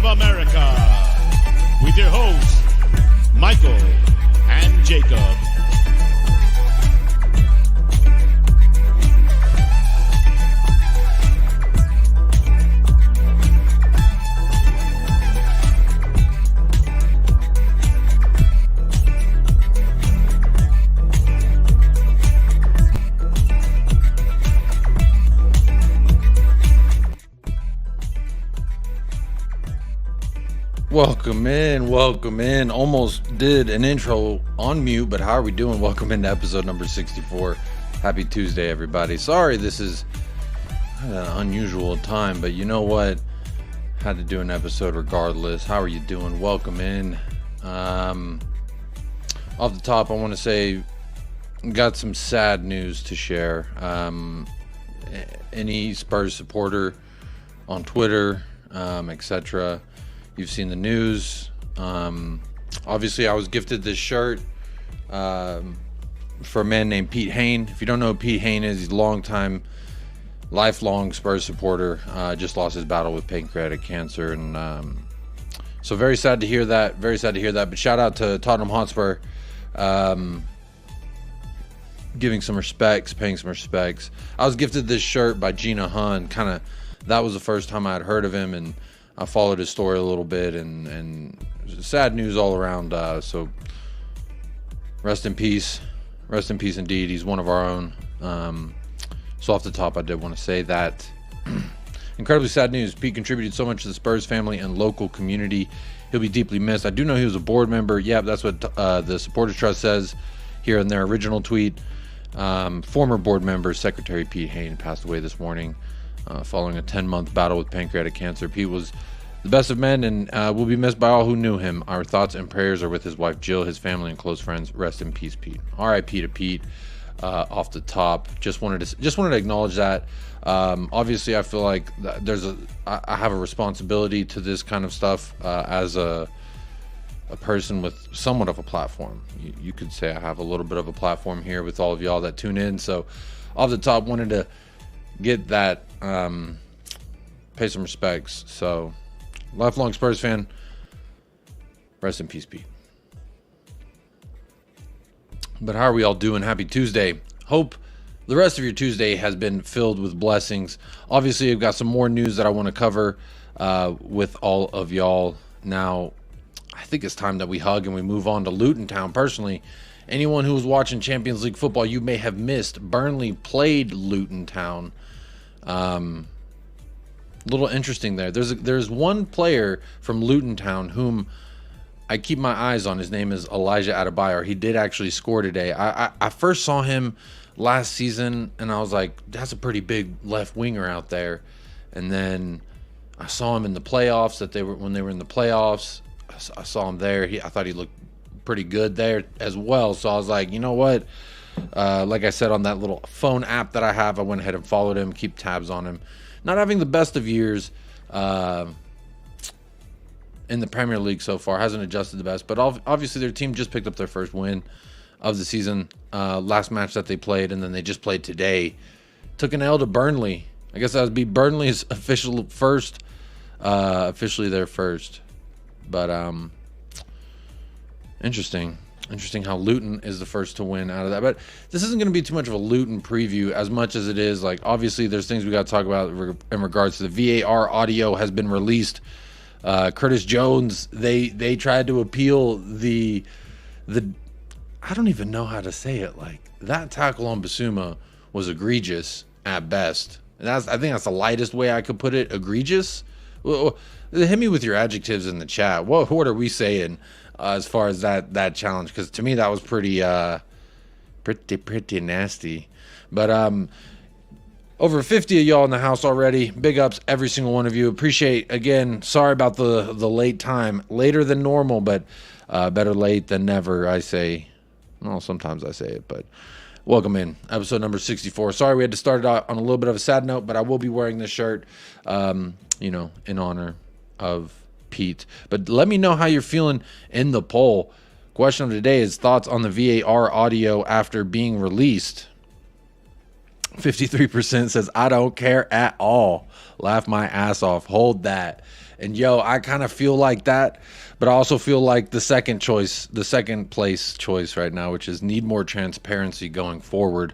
of America, with your hosts, Michael and Jacob. Welcome in. Almost did an intro on mute, but how are we doing? Welcome into episode number 64. Happy Tuesday, everybody. Sorry, this is an unusual time, but you know what? Had to do an episode regardless. How are you doing? Welcome in. Off the top, I want to say, got some sad news to share. Any Spurs supporter on Twitter, etc., you've seen the news. Obviously, I was gifted this shirt for a man named Pete Hain. If you don't know who Pete Hain is, he's a lifelong Spurs supporter. Just lost his battle with pancreatic cancer. And so very sad to hear that. But shout out to Tottenham Hotspur. Giving some respects, paying some respects. I was gifted this shirt by Gina Hun. That was the first time I had heard of him, and I followed his story a little bit, and sad news all around. So rest in peace indeed. He's one of our own. So off the top, I did want to say that. Incredibly sad news. Pete contributed so much to the Spurs family and local community. He'll be deeply missed. I do know he was a board member. Yeah, that's what the Supporters Trust says here in their original tweet. Former board member, Secretary Pete Hain, passed away this morning. Following a 10-month battle with pancreatic cancer. Pete was the best of men and will be missed by all who knew him. Our thoughts and prayers are with his wife Jill, his family, and close friends. Rest in peace, Pete. R.I.P. to Pete. Off the top, just wanted to acknowledge that. Obviously, I feel like I have a responsibility to this kind of stuff as a person with somewhat of a platform. You could say I have a little bit of a platform here with all of y'all that tune in. So, off the top, wanted to get that, pay some respects. So, lifelong Spurs fan, rest in peace, Pete. But how are we all doing? Happy Tuesday. Hope the rest of your Tuesday has been filled with blessings. Obviously, I've got some more news that I want to cover with all of y'all. Now, I think it's time that we hug and we move on to Luton Town. Personally, anyone who was watching Champions League football, you may have missed. Burnley played Luton Town. Little interesting there. There's one player from Luton Town whom I keep my eyes on. His name is Elijah Adebayor. He did actually score today. I first saw him last season, and I was like, that's a pretty big left winger out there. And then I saw him in the playoffs. When they were in the playoffs, I saw him there. I thought he looked pretty good there as well. So I was like, you know what? Like I said, on that little phone app that I have, I went ahead and followed him, keep tabs on him. Not having the best of years in the Premier League so far, hasn't adjusted the best, but obviously their team just picked up their first win of the season, last match that they played, and then they just played today. Took an L to Burnley. I guess that would be Burnley's officially their first. But interesting how Luton is the first to win out of that. But this isn't going to be too much of a Luton preview as much as it is, like, obviously there's things we got to talk about in regards to the VAR audio has been released. Curtis Jones, they tried to appeal the I don't even know how to say it. Like, that tackle on Bissouma was egregious at best. And I think that's the lightest way I could put it. Egregious. Well, hit me with your adjectives in the chat. What are we saying as far as that challenge? Because to me that was pretty nasty. But over 50 of y'all in the house already. Big ups, every single one of you. Appreciate, again, sorry about the late time. Later than normal, but better late than never, I say. Well, sometimes I say it, but welcome in. Episode number 64. Sorry we had to start it out on a little bit of a sad note, but I will be wearing this shirt, in honor of Pete. But let me know how you're feeling in the poll. Question of the day is thoughts on the VAR audio after being released. 53% says, I don't care at all. Laugh my ass off. Hold that. And yo, I kind of feel like that, but I also feel like the second place choice right now, which is need more transparency going forward.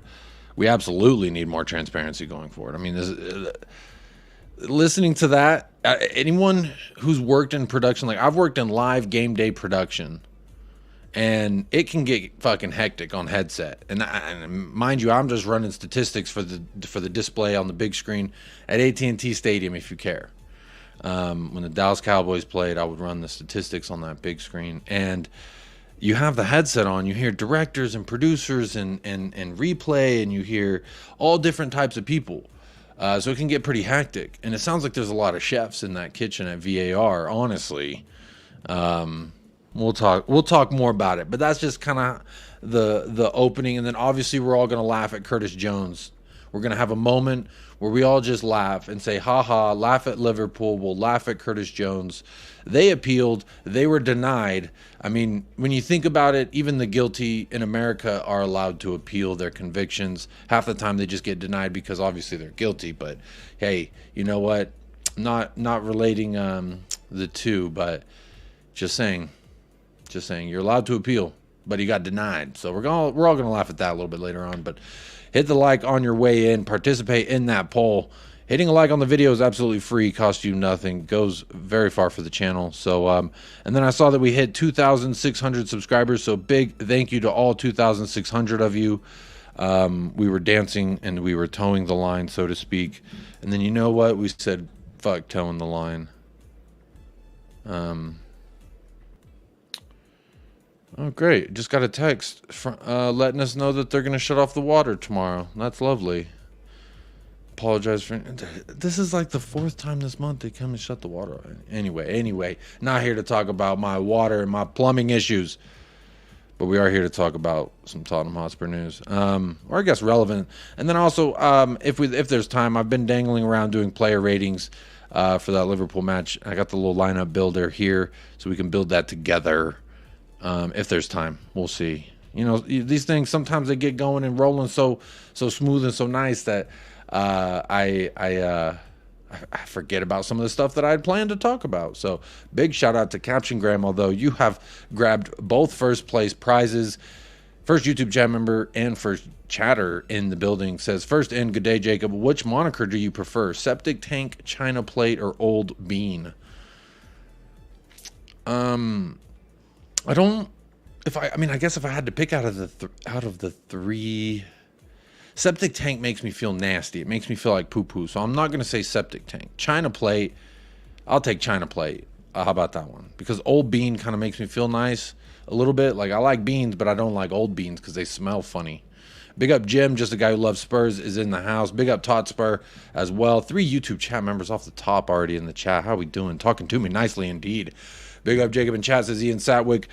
We absolutely need more transparency going forward. I mean, listening to that, anyone who's worked in production, like I've worked in live game day production, and it can get fucking hectic on headset. And mind you, I'm just running statistics for the display on the big screen at AT&T Stadium, if you care. When the Dallas Cowboys played, I would run the statistics on that big screen. And you have the headset on, you hear directors and producers and replay, and you hear all different types of people. So it can get pretty hectic. And it sounds like there's a lot of chefs in that kitchen at VAR, honestly. We'll talk more about it, but that's just kind of the opening. And then obviously we're all going to laugh at Curtis Jones. We're going to have a moment where we all just laugh and say, ha ha, laugh at Liverpool. We'll laugh at Curtis Jones. They appealed. They were denied. I mean, when you think about it, even the guilty in America are allowed to appeal their convictions. Half the time they just get denied because obviously they're guilty. But hey, you know what? Not relating the two, but just saying you're allowed to appeal, but he got denied. So we're all gonna laugh at that a little bit later on. But hit the like on your way in, participate in that poll. Hitting a like on the video is absolutely free, costs you nothing, goes very far for the channel. So and then I saw that we hit 2,600 subscribers, so big thank you to all 2,600 of you. We were dancing and we were towing the line, so to speak. And then you know what? We said fuck towing the line. Oh, great. Just got a text from, letting us know that they're going to shut off the water tomorrow. That's lovely. Apologize for... This is like the 4th time this month they come and shut the water off. Anyway, not here to talk about my water and my plumbing issues. But we are here to talk about some Tottenham Hotspur news. Or I guess relevant. And then also, if there's time, I've been dangling around doing player ratings for that Liverpool match. I got the little lineup builder here so we can build that together. If there's time, we'll see. You know, these things sometimes they get going and rolling so smooth and so nice that I forget about some of the stuff that I had planned to talk about. So big shout out to Caption Graham, although you have grabbed both first place prizes. First YouTube chat member and first chatter in the building says, first in, good day Jacob, which moniker do you prefer, septic tank, China plate, or old bean? I guess if I had to pick out of the three, septic tank makes me feel nasty. It makes me feel like poo-poo. So I'm not going to say septic tank. China plate, I'll take China plate. How about that one? Because old bean kind of makes me feel nice a little bit. Like I like beans, but I don't like old beans because they smell funny. Big up Jim, just a guy who loves Spurs, is in the house. Big up Totspur as well. 3 YouTube chat members off the top already in the chat. How we doing? Talking to me nicely indeed. Big up Jacob in chat, says Ian Satwick.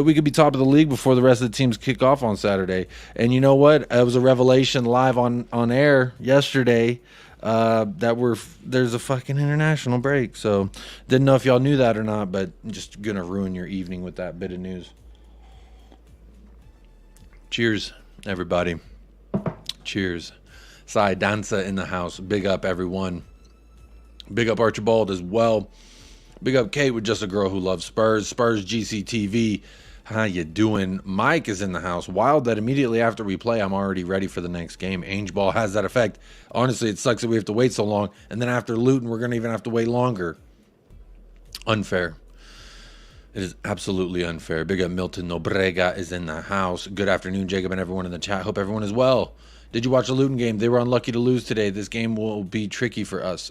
We could be top of the league before the rest of the teams kick off on Saturday. And you know what? It was a revelation live on air yesterday that there's a fucking international break. So didn't know if y'all knew that or not, but just gonna ruin your evening with that bit of news. Cheers, everybody. Cheers. Sai Danza in the house. Big up everyone. Big up Archibald as well. Big up Kate with just a girl who loves Spurs. Spurs GCTV. How you doing? Mike is in the house. Wild that immediately after we play, I'm already ready for the next game. Ainge Ball has that effect. Honestly, it sucks that we have to wait so long. And then after Luton, we're going to even have to wait longer. Unfair. It is absolutely unfair. Big up Milton Nobrega is in the house. Good afternoon, Jacob, and everyone in the chat. Hope everyone is well. Did you watch the Luton game? They were unlucky to lose today. This game will be tricky for us.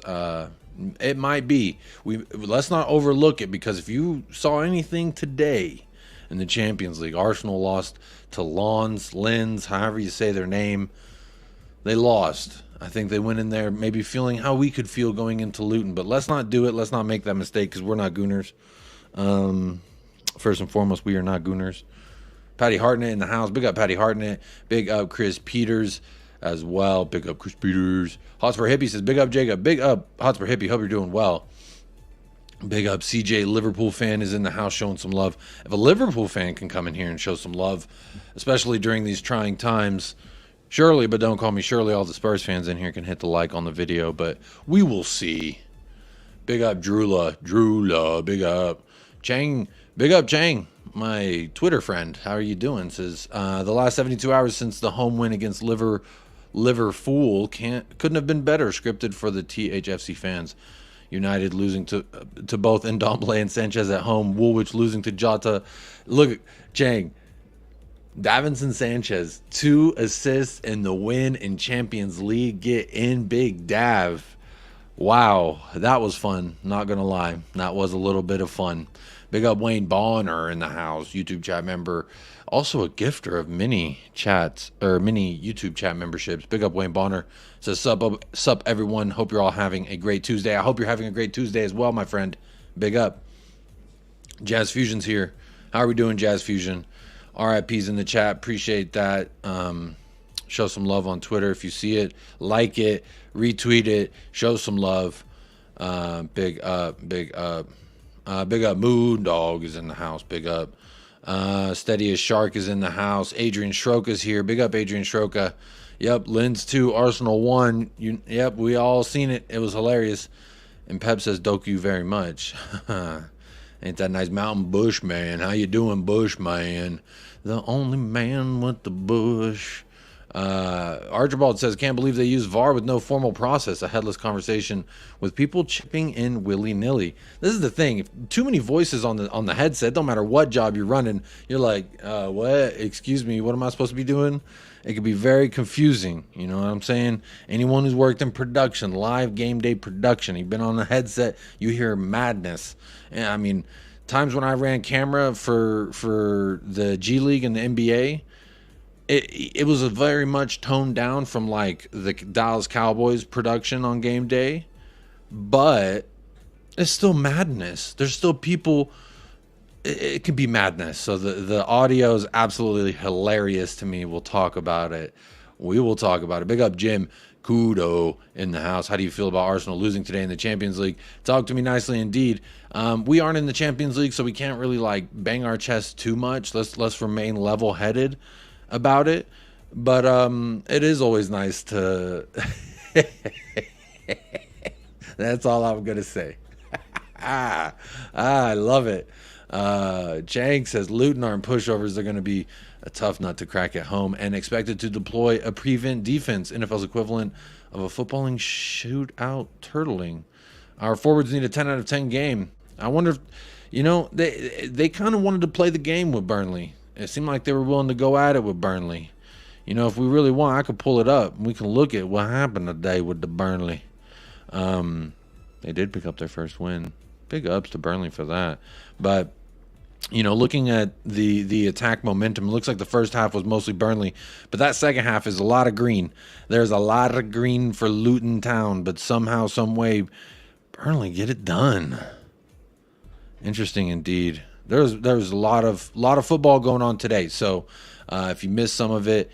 It might be. Let's not overlook it, because if you saw anything today in the Champions League, Arsenal lost to Linz, however you say their name. They lost. I think they went in there maybe feeling how we could feel going into Luton, but let's not do it. Let's not make that mistake, because we're not Gooners. First and foremost, we are not Gooners. Patty Hartnett in the house. Big up Patty Hartnett. Big up Chris Peters as well. Big up Chris Peters. Hotspur Hippie says, big up Jacob. Big up Hotspur Hippie. Hope you're doing well. Big up CJ. Liverpool fan is in the house showing some love. If a Liverpool fan can come in here and show some love, especially during these trying times, surely, but don't call me Shirley, all the Spurs fans in here can hit the like on the video, but we will see. Big up Drula, big up Chang, big up Chang, my Twitter friend. How are you doing? Says the last 72 hours since the home win against Liverpool couldn't have been better scripted for the THFC fans. United losing to both Ndombele and Sanchez at home. Woolwich losing to Jota. Look, Chang, Davinson Sanchez, 2 assists in the win in Champions League. Get in, big Dav. Wow, that was fun. Not going to lie. That was a little bit of fun. Big up Wayne Bonner in the house, YouTube chat member. Also a gifter of many chats, or many YouTube chat memberships. Big up Wayne Bonner. Says, sup everyone. Hope you're all having a great Tuesday. I hope you're having a great Tuesday as well, my friend. Big up. Jazz Fusion's here. How are we doing, Jazz Fusion? RIP's in the chat. Appreciate that. Show some love on Twitter if you see it. Like it. Retweet it. Show some love. Big up. Big up. Big up. Moon Dog is in the house. Big up. Steady as Shark is in the house. Adrian Schroka's here. Big up, Adrian Schroka. Yep. Linz 2, Arsenal 1. Yep. We all seen it. It was hilarious. And Pep says, "Doku very much." Ain't that nice? Mountain Bush man. How you doing, Bush man? The only man with the bush. Archibald says, "Can't believe they use VAR with no formal process. A headless conversation with people chipping in willy-nilly." This is the thing. If too many voices on the headset, don't matter what job you're running, you're like, what? Excuse me, what am I supposed to be doing? It could be very confusing. You know what I'm saying? Anyone who's worked in production, live game day production, you've been on a headset, you hear madness. And I mean, times when I ran camera for the G League and the NBA, it was a very much toned down from like the Dallas Cowboys production on game day, but it's still madness. There's still people. It can be madness. So the audio is absolutely hilarious to me. We'll talk about it. We will talk about it. Big up Jim Kudo in the house. How do you feel about Arsenal losing today in the Champions League? Talk to me nicely indeed. We aren't in the Champions League, so we can't really like bang our chest too much. Let's remain level-headed about it. But it is always nice to that's all I'm gonna say. I love it. Chang says Luton aren't pushovers. They're going to be a tough nut to crack at home and expected to deploy a prevent defense, NFL's equivalent of a footballing shootout turtling. Our forwards need a 10 out of 10 game. I wonder if, they kind of wanted to play the game with Burnley. It seemed like they were willing to go at it with Burnley. If we really want, I could pull it up and we can look at what happened today with the Burnley. They did pick up their first win. Big ups to Burnley for that. But looking at the attack momentum, it looks like the first half was mostly Burnley, but that second half is a lot of green. There's a lot of green for Luton Town, but somehow, some way, Burnley get it done. Interesting indeed. There's a lot of football going on today. So if you missed some of it,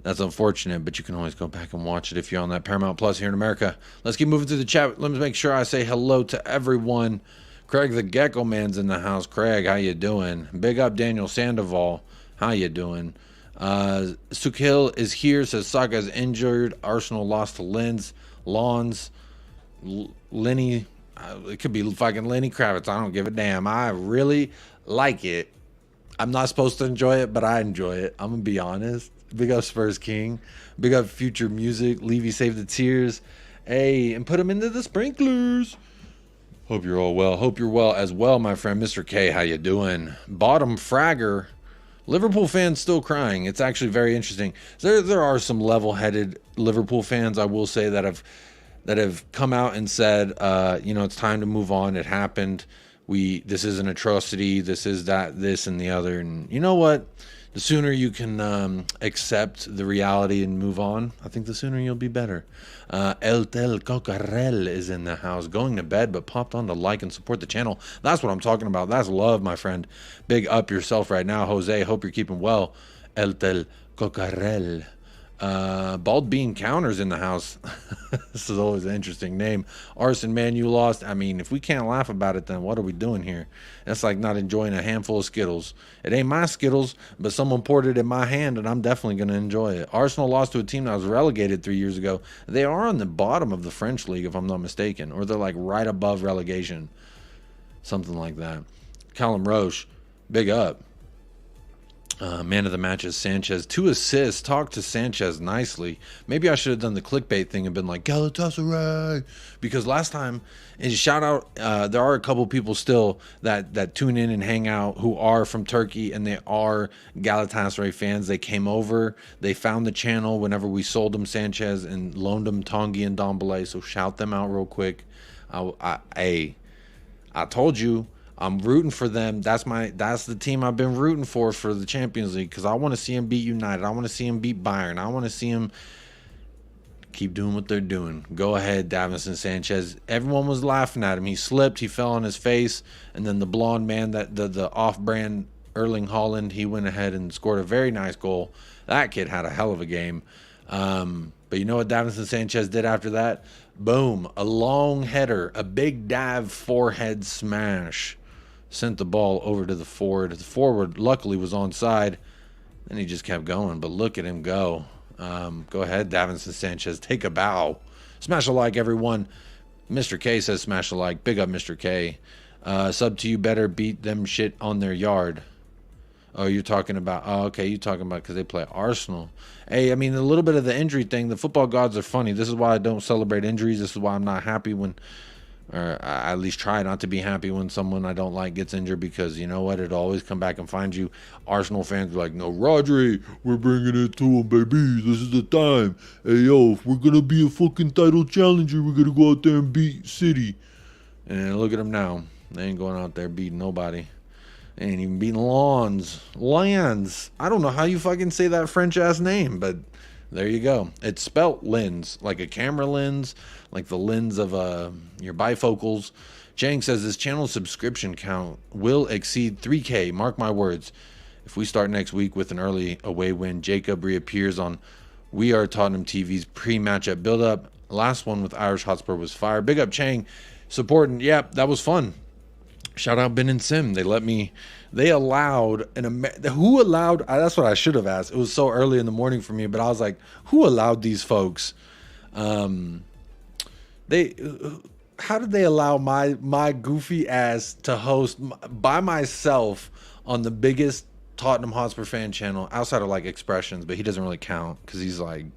that's unfortunate, but you can always go back and watch it if you're on that Paramount Plus here in America. Let's keep moving through the chat. Let me make sure I say hello to everyone. Craig the Gecko Man's in the house. Craig, how you doing? Big up Daniel Sandoval. How you doing? Sukhil is here. Says Saka's injured. Arsenal lost to Lawns. Lenny. It could be fucking Lenny Kravitz. I don't give a damn. I really like it. I'm not supposed to enjoy it, but I enjoy it. I'm going to be honest. Big up Spurs King. Big up Future Music. Levy Save the Tears. Hey, and put them into the sprinklers. Hope you're all well. Hope you're well as well, my friend. Mr. K, how you doing? Bottom Fragger. Liverpool fans still crying. It's actually very interesting. There are some level-headed Liverpool fans, I will say, that have come out and said, it's time to move on. It happened. This is an atrocity. This is that, this and the other. And you know what? The sooner you can accept the reality and move on, I think the sooner you'll be better. El Tel Cocarel is in the house, going to bed, but popped on to like and support the channel. That's what I'm talking about. That's love, my friend. Big up yourself right now, Jose. Hope you're keeping well. El Tel Cocarel. Bald Bean Counters in the house. This is always an interesting name. Arson, man, you lost. I mean, if we can't laugh about it, then what are we doing here? That's like not enjoying a handful of Skittles. It ain't my Skittles, but someone poured it in my hand, and I'm definitely going to enjoy it. Arsenal lost to a team that was relegated 3 years ago. They are on the bottom of the French league, if I'm not mistaken, or they're like right above relegation, something like that. Callum Roche, big up. Man of the match is Sanchez. 2 assists. Talk to Sanchez nicely. Maybe I should have done the clickbait thing and been like, Galatasaray. Because last time, and shout out, there are a couple people still that tune in and hang out who are from Turkey, and they are Galatasaray fans. They came over. They found the channel whenever we sold them Sanchez and loaned them Tanguy and Dombele. So shout them out real quick. I told you. I'm rooting for them. That's the team I've been rooting for the Champions League, because I want to see them beat United. I want to see them beat Bayern. I want to see them keep doing what they're doing. Go ahead, Davinson Sanchez. Everyone was laughing at him. He slipped. He fell on his face. And then the blonde man, that the off-brand Erling Haaland, he went ahead and scored a very nice goal. That kid had a hell of a game. But you know what Davinson Sanchez did after that? Boom. A long header. A big dive forehead smash. Sent the ball over to the forward. The forward luckily was onside. Then he just kept going. But look at him go. Go ahead, Davinson Sanchez. Take a bow. Smash a like, everyone. Mr. K says smash a like. Big up, Mr. K. Sub to you better beat them shit on their yard. Oh, you're talking about... Oh, okay, you're talking about because they play Arsenal. Hey, I mean, a little bit of the injury thing. The football gods are funny. This is why I don't celebrate injuries. This is why I'm not happy when... Or I at least try not to be happy when someone I don't like gets injured, because you know what? It'll always come back and find you. Arsenal fans are like, no, Rodri, we're bringing it to him, baby. This is the time. Hey, yo, if we're going to be a fucking title challenger, we're going to go out there and beat City. And look at them now. They ain't going out there beating nobody. They ain't even beating Lands. I don't know how you fucking say that French-ass name, but there you go. It's spelt lens, like a camera lens, like the lens of your bifocals. Chang says this channel's subscription count will exceed 3K. Mark my words. If we start next week with an early away win, Jacob reappears on We Are Tottenham TV's pre-matchup build-up. Last one with Irish Hotspur was fire. Big up Chang supporting. Yeah, that was fun. Shout out Ben and Sim. They allowed who allowed, that's what I should have asked. It was so early in the morning for me, but I was like, who allowed these folks? How did they allow my goofy ass to host by myself on the biggest Tottenham Hotspur fan channel outside of like Expressions, but he doesn't really count because he's like,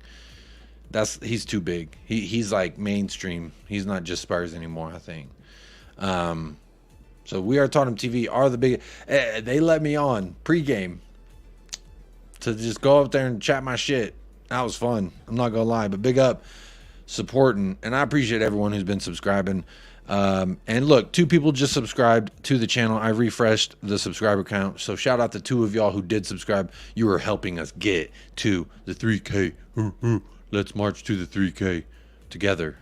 he's too big. He's like mainstream. He's not just Spurs anymore, I think. So We Are Tottenham TV are the big. They let me on pregame to just go up there and chat my shit. That was fun. I'm not gonna lie, but big up supporting, and I appreciate everyone who's been subscribing. And look, 2 people just subscribed to the channel. I refreshed the subscriber count, so shout out to 2 of y'all who did subscribe. You are helping us get to the 3K. Let's march to the 3K together.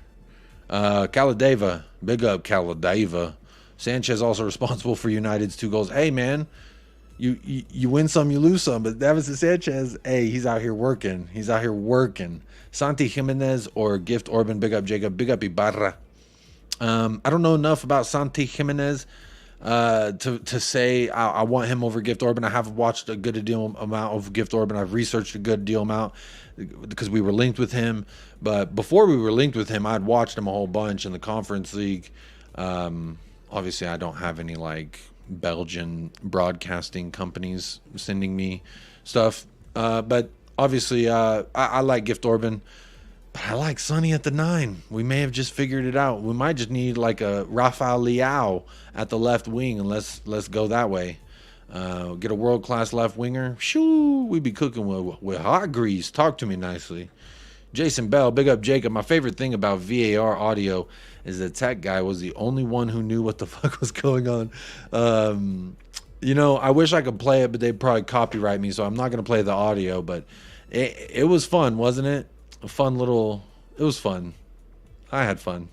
Caladeva, big up Caladeva. Sanchez also responsible for United's 2 goals. Hey, man, you win some, you lose some. But Davinson Sanchez, hey, he's out here working. He's out here working. Santi Jimenez or Gift Orban, big up Jacob, big up Ibarra. I don't know enough about Santi Jimenez to say I want him over Gift Orban. I have watched a good deal amount of Gift Orban. I've researched a good deal amount because we were linked with him. But before we were linked with him, I'd watched him a whole bunch in the Conference League. Obviously, I don't have any like Belgian broadcasting companies sending me stuff. But obviously, I like Gift Orban. But I like Sonny at the 9. We may have just figured it out. We might just need like a Rafael Leao at the left wing, and let's go that way. Get a world-class left winger. Shoo, we'd be cooking with hot grease. Talk to me nicely. Jason Bell, big up Jacob. My favorite thing about VAR audio is the tech guy was the only one who knew what the fuck was going on. You know, I wish I could play it, but they'd probably copyright me, so I'm not going to play the audio. But it was fun, wasn't it? It was fun. I had fun.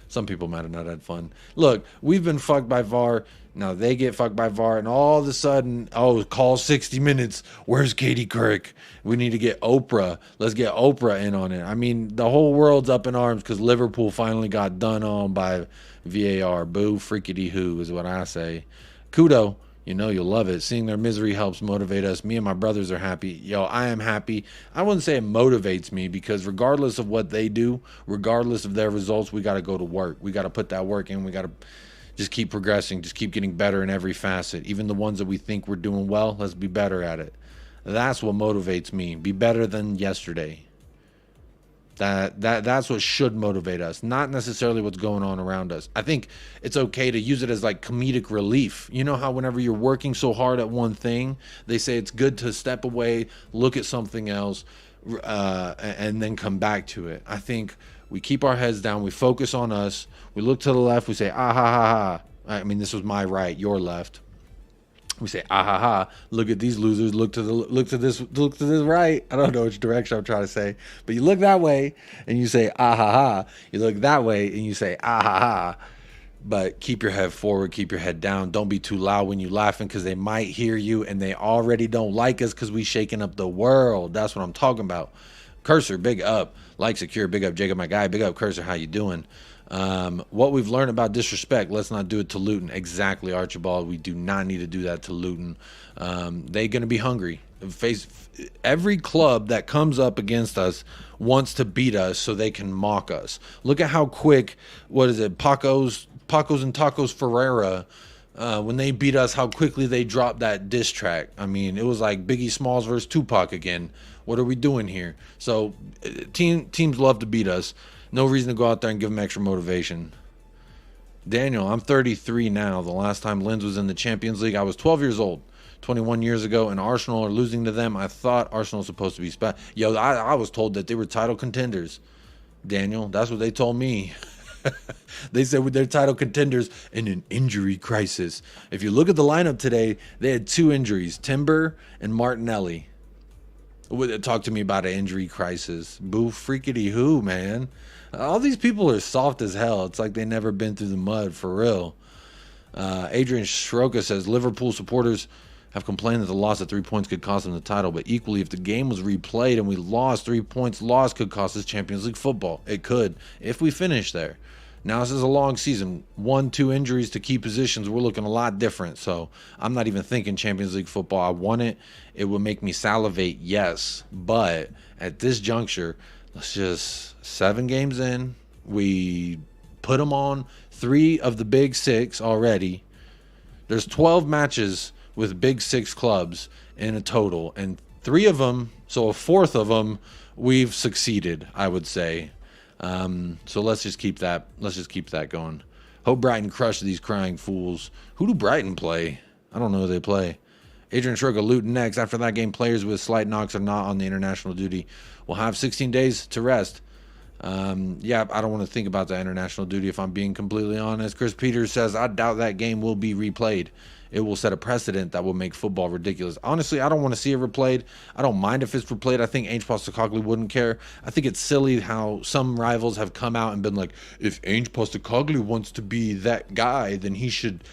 Some people might have not had fun. Look, we've been fucked by VAR Now they get fucked by VAR, and all of a sudden, oh, call 60 minutes. Where's Katie Couric? We need to get Oprah. Let's get Oprah in on it. I mean, the whole world's up in arms because Liverpool finally got done on by VAR. Boo, freakity who is what I say. Kudo, you know you'll love it. Seeing their misery helps motivate us. Me and my brothers are happy. Yo, I am happy. I wouldn't say it motivates me because regardless of what they do, regardless of their results, we got to go to work. We got to put that work in. We got to just keep progressing, just keep getting better in every facet. Even the ones that we think we're doing well, let's be better at it. That's what motivates me. Be better than yesterday. That's what should motivate us, not necessarily what's going on around us. I think it's okay to use it as like comedic relief. You know how whenever you're working so hard at one thing, they say it's good to step away, look at something else, and then come back to it. I think we keep our heads down, we focus on us, we look to the left, we say, ah, ha, ha, ha. I mean, this was my right, your left. We say, ah, ha, ha, look at these losers, look to this right. I don't know which direction I'm trying to say, but you look that way and you say, ah, ha, ha. You look that way and you say, ah, ha, ha. But keep your head forward, keep your head down. Don't be too loud when you're laughing because they might hear you and they already don't like us because we shaking up the world. That's what I'm talking about. Cursor, big up. Like Secure, big up. Jacob, my guy, big up. Cursor, how you doing? What we've learned about disrespect, let's not do it to Luton. Exactly, Archibald. We do not need to do that to Luton. They're going to be hungry. Every club that comes up against us wants to beat us so they can mock us. Look at how quick, what is it, Pacos and Tacos Ferreira, when they beat us, how quickly they dropped that diss track. I mean, it was like Biggie Smalls versus Tupac again. What are we doing here? So teams love to beat us. No reason to go out there and give them extra motivation. Daniel, I'm 33 now. The last time LUIZ was in the Champions League, I was 12 years old. 21 years ago, and Arsenal are losing to them. I thought Arsenal was supposed to be special. Yo, I was told that they were title contenders. Daniel, that's what they told me. They said they're title contenders in an injury crisis. If you look at the lineup today, they had 2 injuries, Timber and Martinelli. Talk to me about an injury crisis. Boo freakity who, man. All these people are soft as hell. It's like they never been through the mud, for real. Adrian Schroka says, Liverpool supporters have complained that the loss of 3 points could cost them the title, but equally, if the game was replayed and we lost, 3 points lost could cost us Champions League football. It could, if we finish there. Now, this is a long season. 1-2 injuries to key positions. We're looking a lot different. So I'm not even thinking Champions League football. I want it. It would make me salivate, yes. But at this juncture, let's just 7 games in. We put them on 3 of the big 6 already. There's 12 matches with big 6 clubs in a total. And 3 of them, so a fourth of them, we've succeeded, I would say. So let's just keep that going. Hope Brighton crush these crying fools. Who do Brighton play? I don't know who they play. Adrian Schroka, Luton next. After that game, players with slight knocks are not on the international duty. We'll have 16 days to rest. Yeah, I don't want to think about that international duty if I'm being completely honest. Chris Peters says, I doubt that game will be replayed. It will set a precedent that will make football ridiculous. Honestly, I don't want to see it replayed. I don't mind if it's replayed. I think Ange Postecoglou wouldn't care. I think it's silly how some rivals have come out and been like, if Ange Postecoglou wants to be that guy, then he should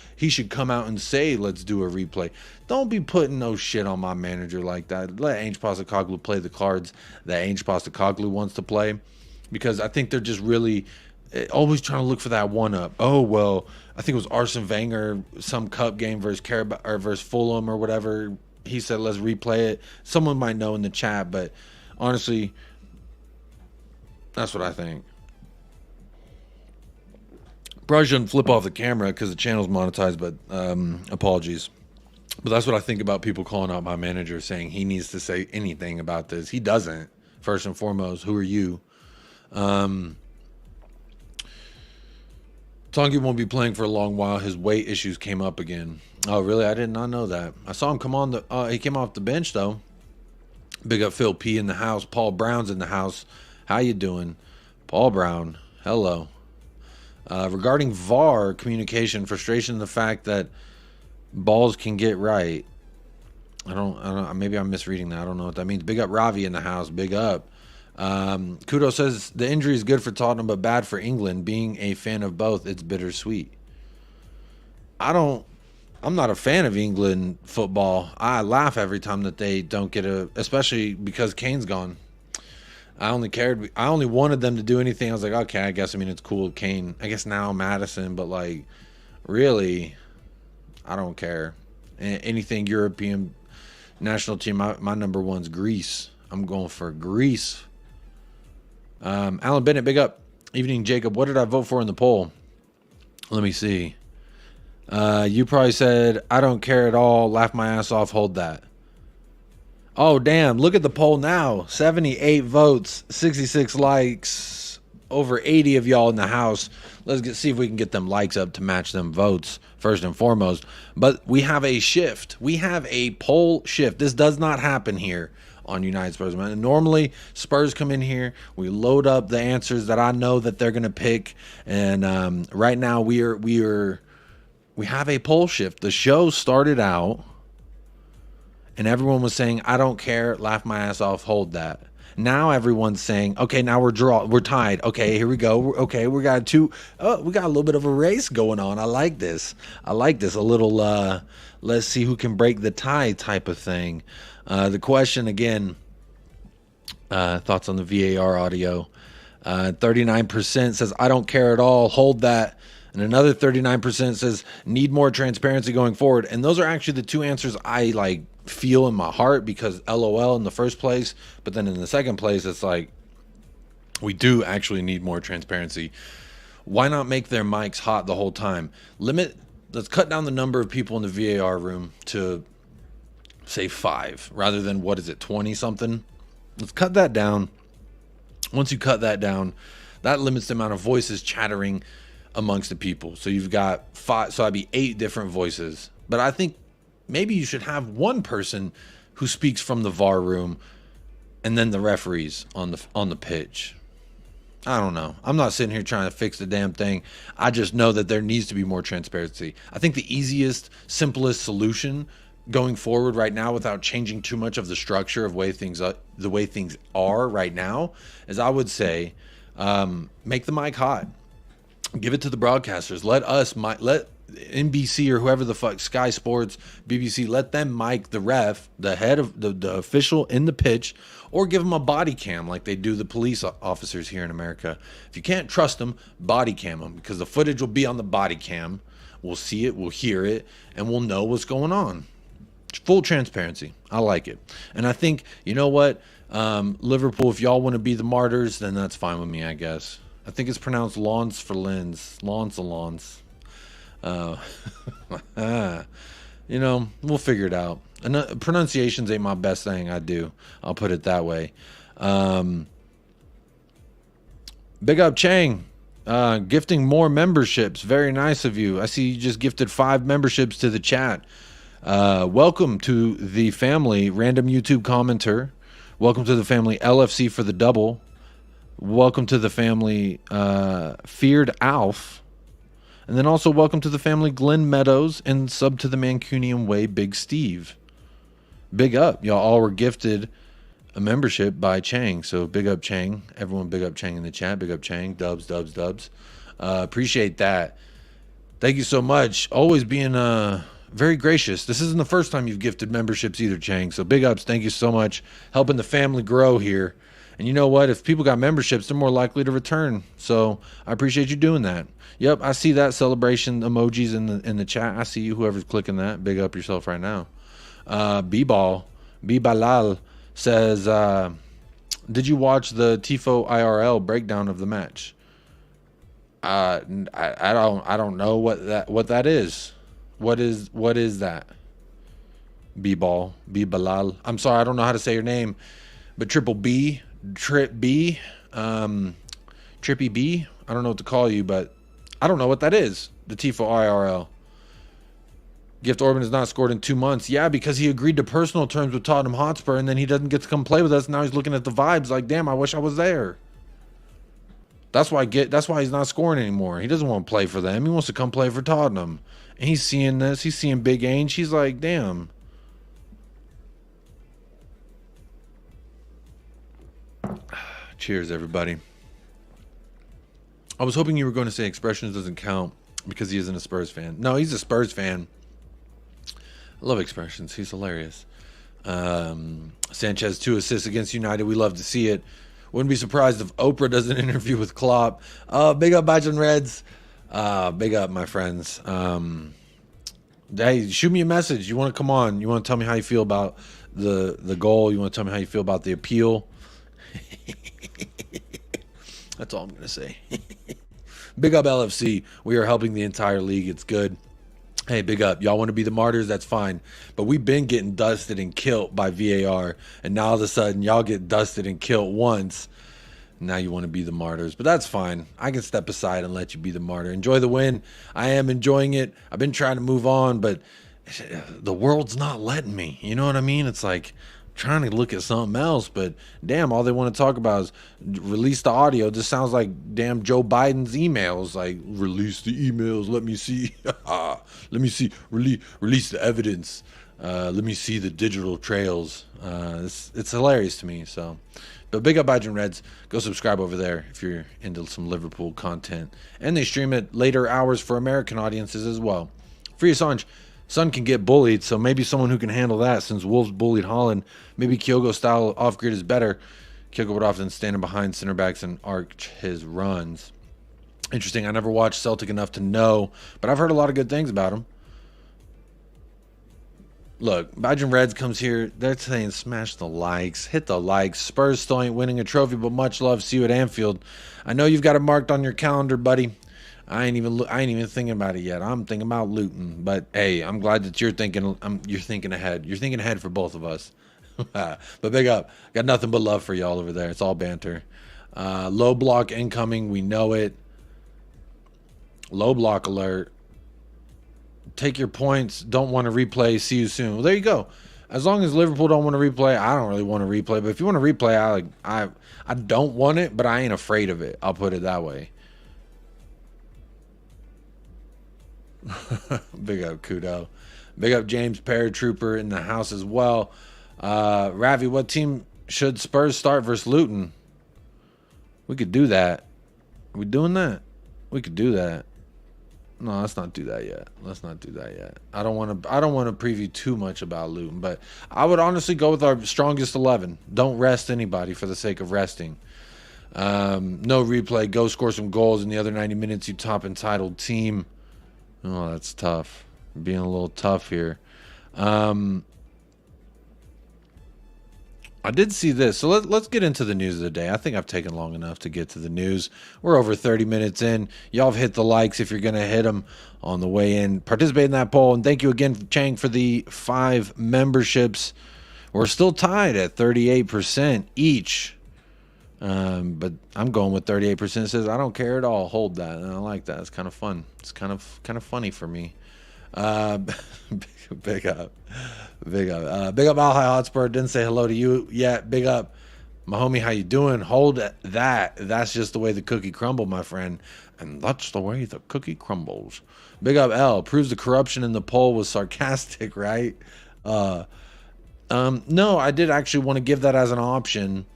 come out and say, let's do a replay. Don't be putting no shit on my manager like that. Let Ange Postecoglou play the cards that Ange Postecoglou wants to play, because I think they're just really always trying to look for that one-up. Oh, well, I think it was Arsene Wenger, some cup game versus versus Fulham or whatever. He said, let's replay it. Someone might know in the chat, but honestly, that's what I think. Probably shouldn't flip off the camera because the channel's monetized, but apologies. But that's what I think about people calling out my manager saying he needs to say anything about this. He doesn't. First and foremost, who are you? Tongi won't be playing for a long while. His weight issues came up again. Oh, really? I did not know that. I saw him come on the... he came off the bench, though. Big up Phil P in the house. Paul Brown's in the house. How you doing? Paul Brown. Hello. Regarding VAR communication, frustration, the fact that balls can get right. I don't... Maybe I'm misreading that. I don't know what that means. Big up Ravi in the house. Big up. Kudo says the injury is good for Tottenham but bad for England. Being a fan of both, it's bittersweet. I don't I'm not a fan of England football. I laugh every time that they don't get especially because Kane's gone. I only wanted them to do anything. I was like, okay, I guess, I mean, it's cool, Kane. I guess now Madison, but like, really, I don't care. Anything European national team, my number one's Greece. I'm going for Greece. Alan Bennett, big up. Evening, Jacob. What did I vote for in the poll? Let me see. You probably said, I don't care at all. Laugh my ass off. Hold that. Oh, damn. Look at the poll now. 78 votes, 66 likes, over 80 of y'all in the house. Let's see if we can get them likes up to match them votes, first and foremost. But we have a shift. We have a poll shift. This does not happen here on United Spurs. Normally, Spurs come in here. We load up the answers that I know that they're going to pick. And right now, we have a poll shift. The show started out, and everyone was saying, I don't care, laugh my ass off, hold that. Now everyone's saying, okay, now we're tied. Okay, here we go. Okay, we got a little bit of a race going on. I like this. A little, let's see who can break the tie type of thing. The question again, thoughts on the VAR audio. 39% says, I don't care at all, hold that. And another 39% says, need more transparency going forward. And those are actually the two answers I feel in my heart, because LOL in the first place. But then in the second place, it's like, we do actually need more transparency. Why not make their mics hot the whole time? Let's cut down the number of people in the VAR room to, say, 5, rather than, 20 something? Let's cut that down. Once you cut that down, that limits the amount of voices chattering amongst the people. So you've got 5, so that'd be 8 different voices. But I think maybe you should have one person who speaks from the VAR room, and then the referees on the pitch. I don't know. I'm not sitting here trying to fix the damn thing. I just know that there needs to be more transparency. I think the easiest, simplest solution going forward right now, without changing too much of the structure of the way things are right now, is I would say, make the mic hot. Give it to the broadcasters. Let NBC or whoever the fuck, Sky Sports, BBC, let them mic the ref, the head of the official in the pitch, or give them a body cam like they do the police officers here in America. If you can't trust them, body cam them, because the footage will be on the body cam. We'll see it, we'll hear it, and we'll know what's going on. Full transparency. I like it. And I think, you know what? Liverpool, if y'all want to be the martyrs, then that's fine with me, I guess. I think it's pronounced Lawns for Lens. Lawns. We'll figure it out. And pronunciations ain't my best thing I do. I'll put it that way. Big up Chang. Gifting more memberships. Very nice of you. I see you just gifted 5 memberships to the chat. Welcome to the family, Random YouTube Commenter. Welcome to the family, LFC for the double. Welcome to the family, Feared Alf. And then also welcome to the family, Glenn Meadows, and sub to the Mancunian Way, Big Steve. Big up. Y'all all were gifted a membership by Chang. So big up Chang. Everyone big up Chang in the chat. Big up Chang. Dubs. Appreciate that. Thank you so much. Always being very gracious. This isn't the first time you've gifted memberships either, Chang. So big ups. Thank you so much. Helping the family grow here. And you know what? If people got memberships, they're more likely to return. So I appreciate you doing that. Yep, I see that celebration emojis in the chat. I see you, whoever's clicking that. Big up yourself right now. B-Balal says, did you watch the Tifo IRL breakdown of the match? I don't know what that is. What is that? B-Balal. I'm sorry, I don't know how to say your name, but Trippy B. I don't know what to call you, but I don't know what that is. The Tifo IRL. Gift Orban has not scored in 2 months. Yeah, because he agreed to personal terms with Tottenham Hotspur, and then he doesn't get to come play with us. Now he's looking at the vibes like, damn, I wish I was there. That's why he's not scoring anymore. He doesn't want to play for them. He wants to come play for Tottenham. And he's seeing this. He's seeing Big Ainge. He's like, damn. Cheers, everybody. I was hoping you were going to say expressions doesn't count because he isn't a Spurs fan. No, he's a Spurs fan. love expressions. He's hilarious. Sanchez 2 assists against United. We love to see it. Wouldn't be surprised if Oprah does an interview with Klopp. Big up Bajan Reds. Big up, my friends. Hey, shoot me a message. You want to come on? You want to tell me how you feel about the goal? You want to tell me how you feel about the appeal? That's all I'm going to say. Big up LFC. We are helping the entire league. It's good. Hey, big up. Y'all want to be the martyrs? That's fine. But we've been getting dusted and killed by VAR. And now all of a sudden, y'all get dusted and killed once. Now you want to be the martyrs. But that's fine. I can step aside and let you be the martyr. Enjoy the win. I am enjoying it. I've been trying to move on, but the world's not letting me. You know what I mean? It's like trying to look at something else, but damn, all they want to talk about is release the audio. It just sounds like damn Joe Biden's emails, like release the emails, let me see. Let me see, release the evidence. Let me see the digital trails. It's hilarious to me. So, but big up Bajan Reds. Go subscribe over there if you're into some Liverpool content, and they stream it later hours for American audiences as well. Free Assange. Son can get bullied, so maybe someone who can handle that. Since Wolves bullied Holland, maybe Kyogo style off grid is better. Kyogo would often stand behind center backs and arch his runs. Interesting. I never watched Celtic enough to know, but I've heard a lot of good things about him. Look, Bajan Reds comes here. They're saying smash the likes, hit the likes. Spurs still ain't winning a trophy, but much love. See you at Anfield. I know you've got it marked on your calendar, buddy. I ain't even thinking about it yet. I'm thinking about Luton, but hey, I'm glad that you're thinking ahead. You're thinking ahead for both of us. But big up. Got nothing but love for y'all over there. It's all banter. Low block incoming. We know it. Low block alert. Take your points. Don't want to replay. See you soon. Well, there you go. As long as Liverpool don't want to replay, I don't really want to replay. But if you want to replay, I don't want it, but I ain't afraid of it. I'll put it that way. Big up Kudo. Big up James Paratrooper in the house as well. Ravi, what team should Spurs start versus Luton? We could do that. Are we doing that? We could do that. No, let's not do that yet. Let's not do that yet. I don't want to preview too much about Luton, but I would honestly go with our strongest 11. Don't rest anybody for the sake of resting. No replay. Go score some goals in the other 90 minutes, you top entitled team. Oh, that's tough. Being a little tough here. I did see this. So let's get into the news of the day. I think I've taken long enough to get to the news. We're over 30 minutes in. Y'all have hit the likes if you're going to hit them on the way in. Participate in that poll. And thank you again, Chang, for the 5 memberships. We're still tied at 38% each. But I'm going with 38%. It says I don't care at all. Hold that. And I like that. It's kind of fun. It's kind of funny for me. Big up. Big up Al Hotspur. Didn't say hello to you yet. Big up, my homie. How you doing? Hold that. That's just the way the cookie crumbled, my friend. And that's the way the cookie crumbles. Big up L. Proves the corruption in the poll was sarcastic, right? No, I did actually want to give that as an option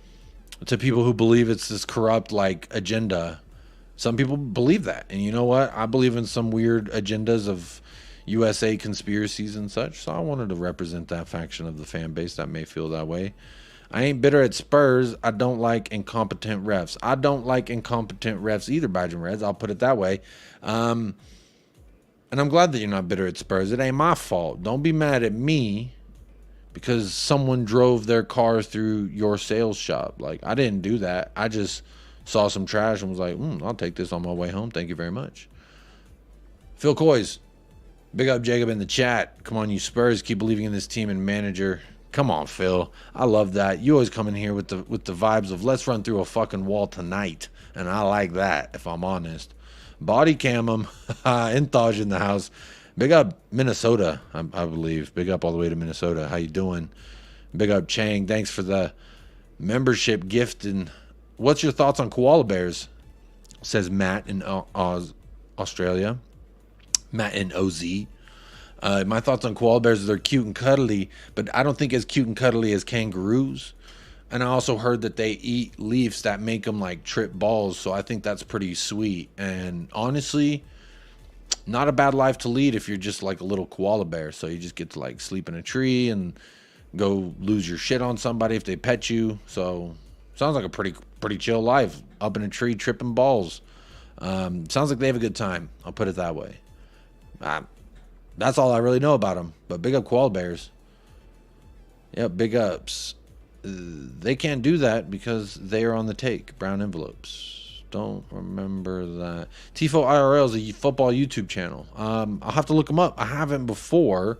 to people who believe it's this corrupt like agenda. Some people believe that, and you know what? I believe in some weird agendas of USA conspiracies and such, so I wanted to represent that faction of the fan base that may feel that way. I ain't bitter at Spurs. I don't like incompetent refs. I don't like incompetent refs either, Bajan Reds. I'll put it that way. And I'm glad that you're not bitter at Spurs. It ain't my fault. Don't be mad at me because someone drove their car through your sales shop. Like, I didn't do that. I just saw some trash and was like, I'll take this on my way home. Thank you very much. Phil Coys. Big up Jacob in the chat. Come on, you Spurs. Keep believing in this team and manager. Come on, Phil. I love that. You always come in here with the vibes of let's run through a fucking wall tonight. And I like that, if I'm honest. Body cam him. Inthaj in the house. Big up Minnesota, I believe. Big up all the way to Minnesota. How you doing? Big up Chang. Thanks for the membership gift. And what's your thoughts on koala bears? Says Matt in Australia. Matt in OZ. My thoughts on koala bears is they're cute and cuddly, but I don't think as cute and cuddly as kangaroos. And I also heard that they eat leaves that make them like trip balls, so I think that's pretty sweet. And honestly, not a bad life to lead if you're just like a little koala bear. So you just get to like sleep in a tree and go lose your shit on somebody if they pet you. So sounds like a pretty chill life. Up in a tree, tripping balls. Sounds like they have a good time. I'll put it that way. That's all I really know about them. But big up koala bears. Yep, big ups. They can't do that because they are on the take. Brown envelopes. Don't remember that. Tifo IRL is a football YouTube channel. I'll have to look them up. I haven't before,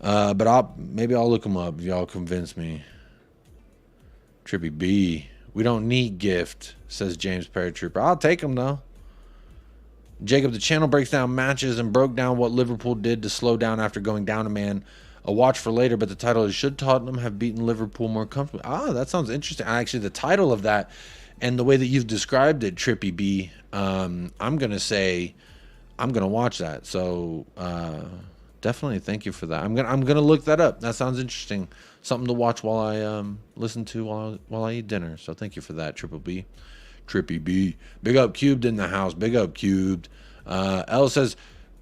but maybe I'll look them up if y'all convince me. Trippy B. We don't need gift, says James Paratrooper. I'll take them though. Jacob, the channel breaks down matches and broke down what Liverpool did to slow down after going down a man. A watch for later, but the title is Should Tottenham Have Beaten Liverpool More Comfortably? That sounds interesting. Actually, the title of that and the way that you've described it, Trippy B, I'm going to say I'm going to watch that. So definitely thank you for that. I'm going to look that up. That sounds interesting. Something to watch while I listen to while I eat dinner. So thank you for that, Trippy B. Big up Cubed in the house. Big up Cubed. L says,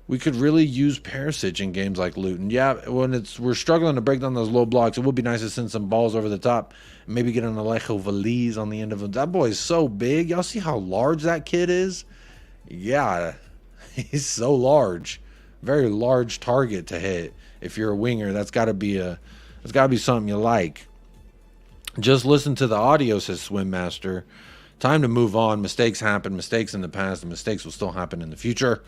we could really use Perisic in games like Luton. Yeah, when we're struggling to break down those low blocks, it would be nice to send some balls over the top and maybe get an Alejo Valiz on the end of it. That boy is so big. Y'all see how large that kid is? Yeah, he's so large. Very large target to hit. If you're a winger, that's got to be something you like. Just listen to the audio, says Swim Master. Time to move on. Mistakes happen. Mistakes in the past, and mistakes will still happen in the future.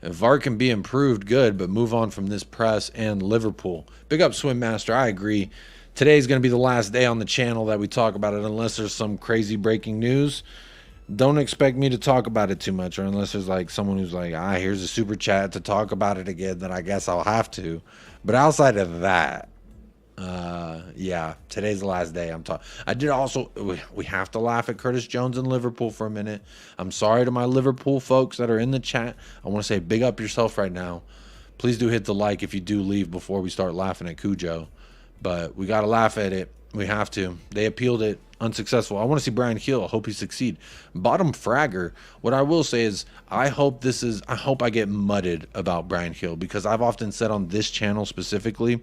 If VAR can be improved, good, but move on from this press and Liverpool. Big up, Swim Master. I agree. Today's going to be the last day on the channel that we talk about it, unless there's some crazy breaking news. Don't expect me to talk about it too much, or unless there's like someone who's like, here's a super chat to talk about it again, then I guess I'll have to. But outside of that, yeah, today's the last day. I did also, we have to laugh at Curtis Jones in Liverpool for a minute. I'm sorry to my Liverpool folks that are in the chat. I want to say big up yourself right now. Please do hit the like if you do leave before we start laughing at Cujo. But we got to laugh at it. We have to. They appealed it. Unsuccessful. I want to see Brian Hill. I hope he succeed. Bottom Fragger. What I will say is I hope I get mudded about Brian Hill, because I've often said on this channel specifically,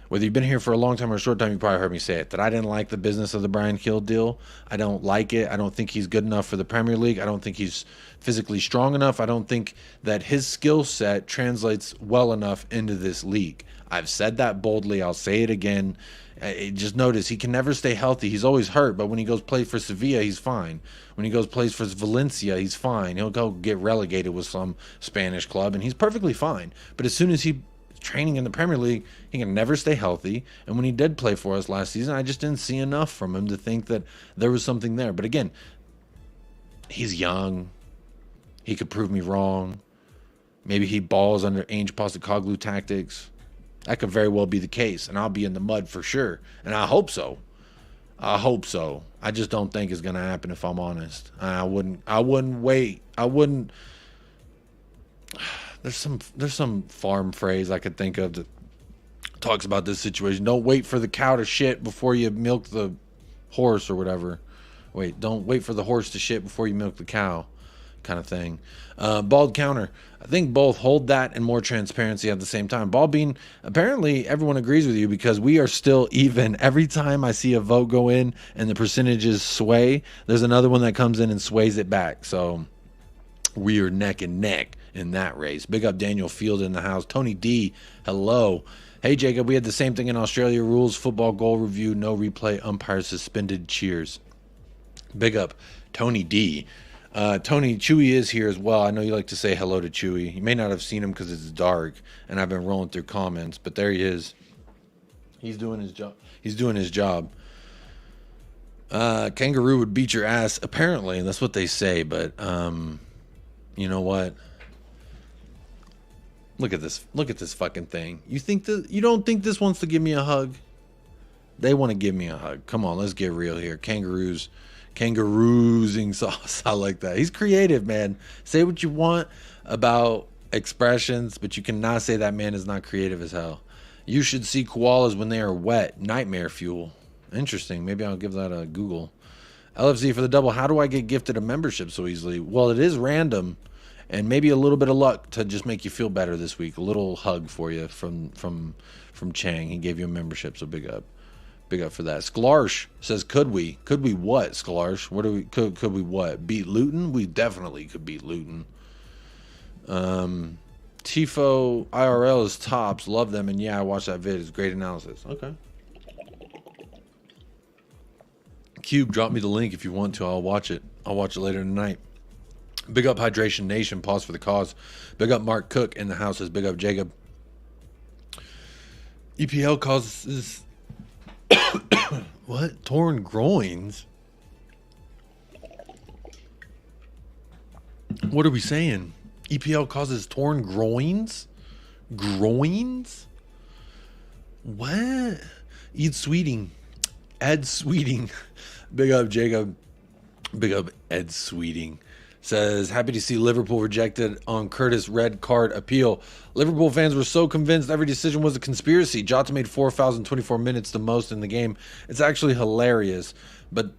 whether you've been here for a long time or a short time, you probably heard me say it, that I didn't like the business of the Brian Hill deal. I don't like it. I don't think he's good enough for the Premier League. I don't think he's physically strong enough. I don't think that his skill set translates well enough into this league. I've said that boldly. I'll say it again. Just notice he can never stay healthy. He's always hurt, but when he goes play for Sevilla, he's fine. When he goes plays for Valencia, he's fine. He'll go get relegated with some Spanish club, and he's perfectly fine. But as soon as he training in the Premier League, he can never stay healthy. And when he did play for us last season, I just didn't see enough from him to think that there was something there. But again, he's young. He could prove me wrong. Maybe he balls under Ainge Postecoglou tactics. That could very well be the case, and I'll be in the mud for sure. And I hope so. I hope so. I just don't think it's going to happen, if I'm honest. I wouldn't wait. I wouldn't. There's some farm phrase I could think of that talks about this situation. Don't wait for the cow to shit before you milk the horse, or whatever. Wait, don't wait for the horse to shit before you milk the cow, kind of thing. Bald counter. I think both hold that and more transparency at the same time. Ball Bean, apparently everyone agrees with you, because we are still even. Every time I see a vote go in and the percentages sway, there's another one that comes in and sways it back. So we are neck and neck in that race. Big up Daniel Field in the house. Tony D, hello. Hey Jacob, we had the same thing in Australia. Rules, football, goal review, no replay, umpire suspended, cheers. Big up Tony D. Tony, Chewy is here as well. I know you like to say hello to Chewy. You may not have seen him because it's dark and I've been rolling through comments, but there he is. He's doing his job. Kangaroo would beat your ass. Apparently, that's what they say, but you know what? Look at this fucking thing. You don't think this wants to give me a hug? They want to give me a hug. Come on, let's get real here. Kangaroosing sauce. I like that. He's creative, man. Say what you want about expressions, but you cannot say that man is not creative as hell. You should see koalas when they are wet. Nightmare fuel. Interesting. Maybe I'll give that a Google. LFZ for the double. How do I get gifted a membership so easily? Well, it is random. and maybe a little bit of luck to just make you feel better this week. A little hug for you from Chang. He gave you a membership, so big up for that. Sklarsh says, could we what, Sklarsh? What do we could we what? Beat Luton? We definitely could beat Luton. Tifo IRL is tops. Love them, and yeah, I watched that vid. It's great analysis. Okay. Cube, drop me the link if you want to. I'll watch it. I'll watch it later tonight. Big up Hydration Nation. Pause for the cause. Big up Mark Cook in the houses. Big up Jacob. EPL causes what? Torn groins? What are we saying? EPL causes torn groins? Groins? What? Ed Sweeting. Ed Sweeting. Big up Jacob. Big up Ed Sweeting. Says, happy to see Liverpool rejected on Curtis red card appeal. Liverpool fans were so convinced every decision was a conspiracy. Jota made 4 fouls in 24 minutes, the most in the game. It's actually hilarious. But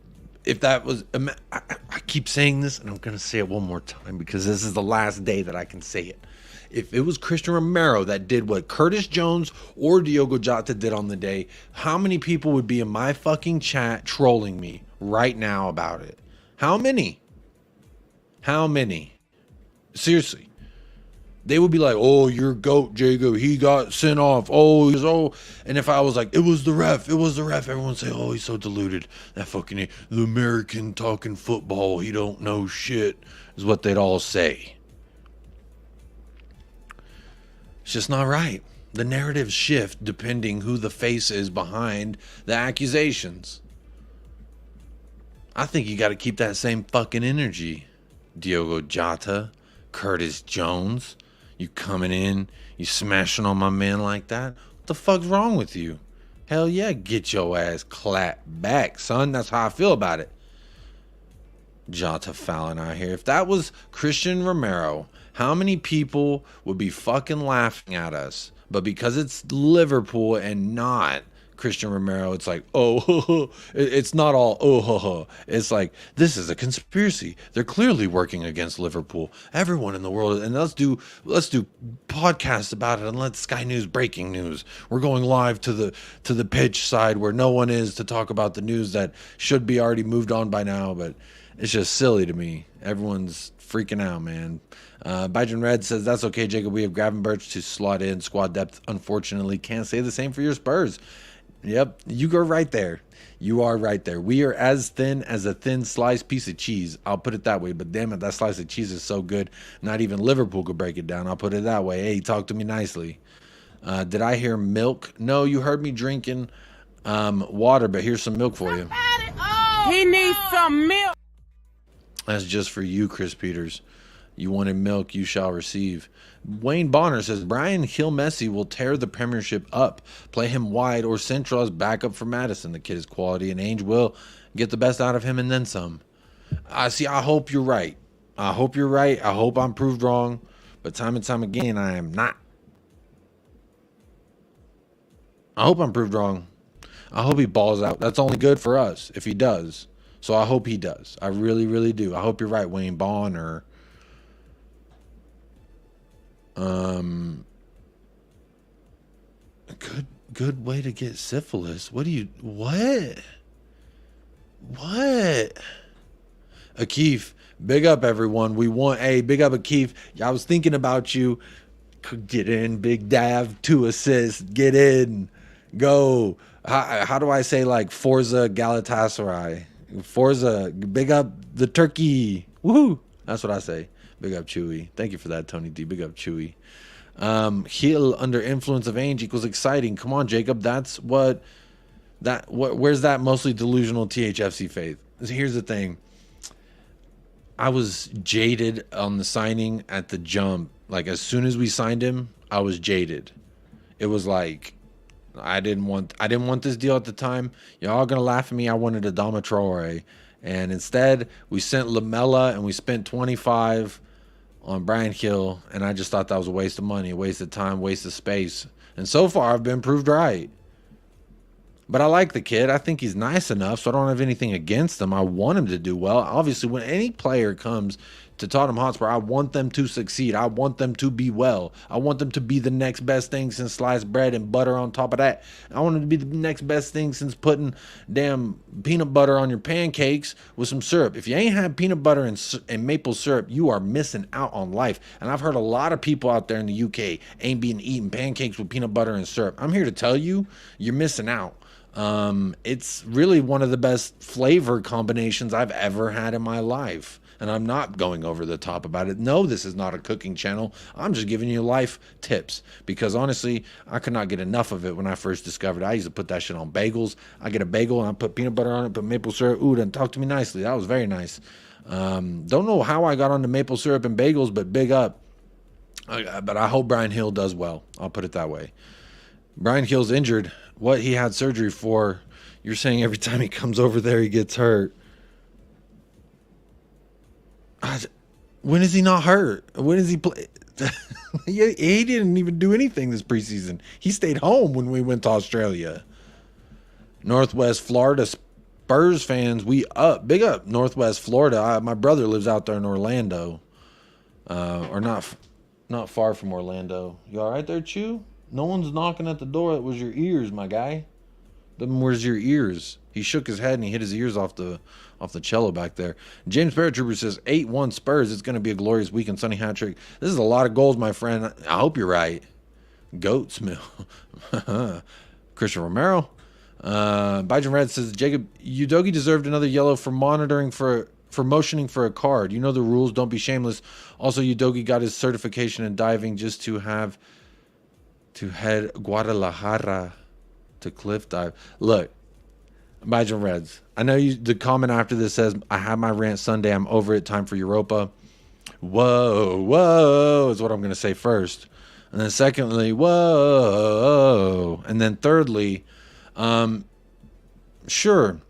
if that was... I keep saying this, and I'm going to say it one more time because this is the last day that I can say it. If it was Christian Romero that did what Curtis Jones or Diogo Jota did on the day, how many people would be in my fucking chat trolling me right now about it? How many? How many? Seriously. They would be like, oh, you're GOAT, Jacob. He got sent off. Oh, he's and if I was like, it was the ref, everyone would say, oh, he's so deluded. That fucking the American talking football, he don't know shit, is what they'd all say. It's just not right. The narratives shift depending who the face is behind the accusations. I think you got to keep that same fucking energy. Diogo Jota, Curtis Jones, you coming in, you smashing on my man like that? What the fuck's wrong with you? Hell yeah, get your ass clapped back, son. That's how I feel about it. Jota fouling out here. If that was Christian Romero, how many people would be fucking laughing at us? But because it's Liverpool and not Christian Romero, it's like, oh, it's not all, oh, it's like, this is a conspiracy. They're clearly working against Liverpool. Everyone in the world, and let's do podcasts about it and let Sky News breaking news. We're going live to the pitch side where no one is to talk about the news that should be already moved on by now, but it's just silly to me. Everyone's freaking out, man. Biden Red says, that's okay, Jacob. We have Gravenberch to slot in. Squad depth, unfortunately, can't say the same for your Spurs. Yep, you go right there. You are right there. We are as thin as a thin sliced piece of cheese. I'll put it that way. But damn it, that slice of cheese is so good. Not even Liverpool could break it down. I'll put it that way. Hey, talk to me nicely. Did I hear milk? No, you heard me drinking water, but here's some milk for you. He needs some milk. That's just for you, Chris Peters. You wanted milk, you shall receive. Wayne Bonner says, Brian Hill Messi will tear the Premiership up. Play him wide or central as backup for Madison. The kid is quality, and Ainge will get the best out of him and then some. I hope you're right. I hope you're right. I hope I'm proved wrong. But time and time again, I am not. I hope I'm proved wrong. I hope he balls out. That's only good for us if he does. So I hope he does. I really, really do. I hope you're right, Wayne Bonner. Good way to get syphilis. What? Akeef, big up everyone. Big up Akeef. I was thinking about you. Get in, Big Dav, 2 assists. Get in. Go. How do I say like Forza Galatasaray? Forza, big up the turkey. Woohoo. That's what I say. Big up Chewy. Thank you for that, Tony D. Big up Chewy. Heel under influence of Ainge equals exciting. Come on, Jacob. Where's that mostly delusional THFC faith? Here's the thing. I was jaded on the signing at the jump. Like as soon as we signed him, I was jaded. It was like I didn't want this deal at the time. Y'all gonna laugh at me. I wanted Adama Traore. And instead, we sent Lamella and we spent 25 on Brian Hill, and I just thought that was a waste of money, a waste of time, waste of space. And so far, I've been proved right. But I like the kid. I think he's nice enough, so I don't have anything against him. I want him to do well. Obviously, when any player comes to Tottenham Hotspur, I want them to succeed. I want them to be well. I want them to be the next best thing since sliced bread and butter on top of that. I want them to be the next best thing since putting damn peanut butter on your pancakes with some syrup. If you ain't had peanut butter and maple syrup, you are missing out on life. And I've heard a lot of people out there in the UK ain't been eating pancakes with peanut butter and syrup. I'm here to tell you, you're missing out. It's really one of the best flavor combinations I've ever had in my life. And I'm not going over the top about it. No, this is not a cooking channel. I'm just giving you life tips. Because honestly, I could not get enough of it when I first discovered it. I used to put that shit on bagels. I get a bagel and I put peanut butter on it, put maple syrup. Ooh, then talk to me nicely. That was very nice. Don't know how I got onto maple syrup and bagels, but big up. But I hope Brian Hill does well. I'll put it that way. Brian Hill's injured. What he had surgery for? You're saying every time he comes over there, he gets hurt. When is he not hurt? When is he play? He didn't even do anything this preseason. He stayed home when we went to Australia. Northwest Florida Spurs fans, we up. Big up Northwest Florida. My brother lives out there in Orlando. Or not far from Orlando. You all right there, Chew? No one's knocking at the door. It was your ears, my guy. Then where's your ears? He shook his head and he hit his ears off the cello back there. James Paratrooper says 8-1 Spurs. It's going to be a glorious weekend. Sunny hat trick. This is a lot of goals, my friend. I hope you're right. Goats mill. Christian Romero. Bijan Red says Jacob Udogi deserved another yellow for motioning for a card. You know the rules. Don't be shameless. Also, Udogi got his certification in diving just to head Guadalajara to cliff dive. Look, Bijan Reds. I know the comment after this says, I had my rant Sunday. I'm over it. Time for Europa. Whoa is what I'm going to say first. And then secondly, whoa. And then thirdly, sure.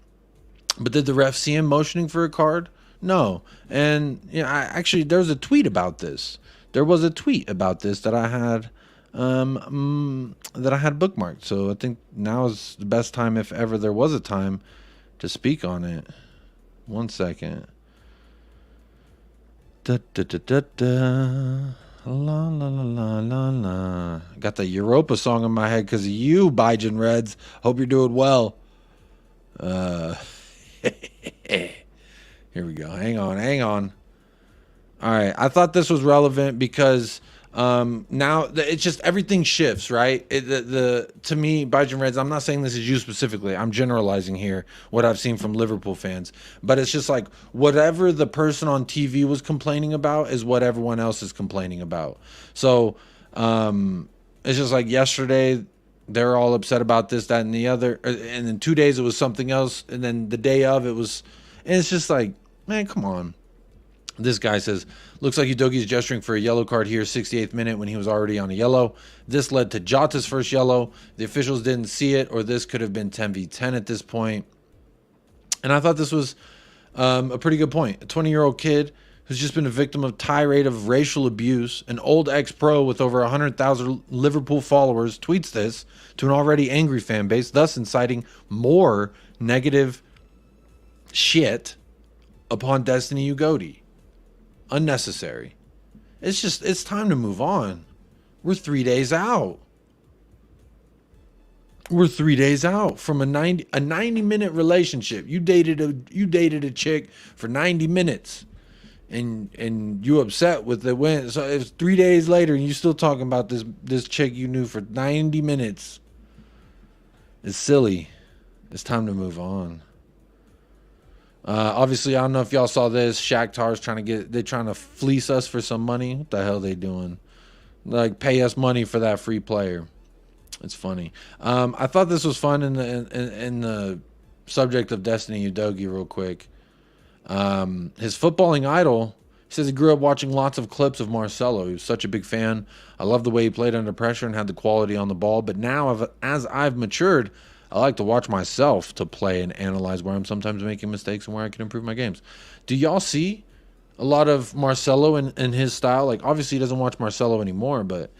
But did the ref see him motioning for a card? No. And actually, there's a tweet about this. There was a tweet about this that I had bookmarked. So I think now is the best time, if ever there was a time, to speak on it. 1 second. Da da da da da. La la la la la la. Got the Europa song in my head because of you, Bijan Reds. Hope you're doing well. Here we go. Hang on. All right. I thought this was relevant because now it's just everything shifts, right? To me, Bijan Reds, I'm not saying this is you specifically. I'm generalizing here what I've seen from Liverpool fans. But it's just like whatever the person on TV was complaining about is what everyone else is complaining about. So it's just like yesterday, they're all upset about this, that, and the other. And then 2 days it was something else. And then the day of it was, and it's just like, man, come on. This guy says, looks like Udogi's gesturing for a yellow card here, 68th minute, when he was already on a yellow. This led to Jota's first yellow. The officials didn't see it, or this could have been 10v10 at this point. And I thought this was a pretty good point. A 20-year-old kid who's just been a victim of tirade of racial abuse, an old ex-pro with over 100,000 Liverpool followers, tweets this to an already angry fan base, thus inciting more negative shit upon Destiny Udogi. Unnecessary. It's time to move on. We're 3 days out. We're 3 days out from a 90-minute relationship. You dated a chick for 90 minutes and you upset with the win. So it's 3 days later and you still talking about this chick you knew for 90 minutes. It's silly. It's time to move on. Obviously, I don't know if y'all saw this. Shakhtar's trying to fleece us for some money. What the hell they doing? Like, pay us money for that free player. It's funny. I thought this was fun in the subject of Destiny Udogi real quick. His footballing idol, he says he grew up watching lots of clips of Marcelo. He was such a big fan. I love the way he played under pressure and had the quality on the ball. But now, as I've matured, I like to watch myself to play and analyze where I'm sometimes making mistakes and where I can improve my games. Do y'all see a lot of Marcelo in his style? Like, obviously he doesn't watch Marcelo anymore, but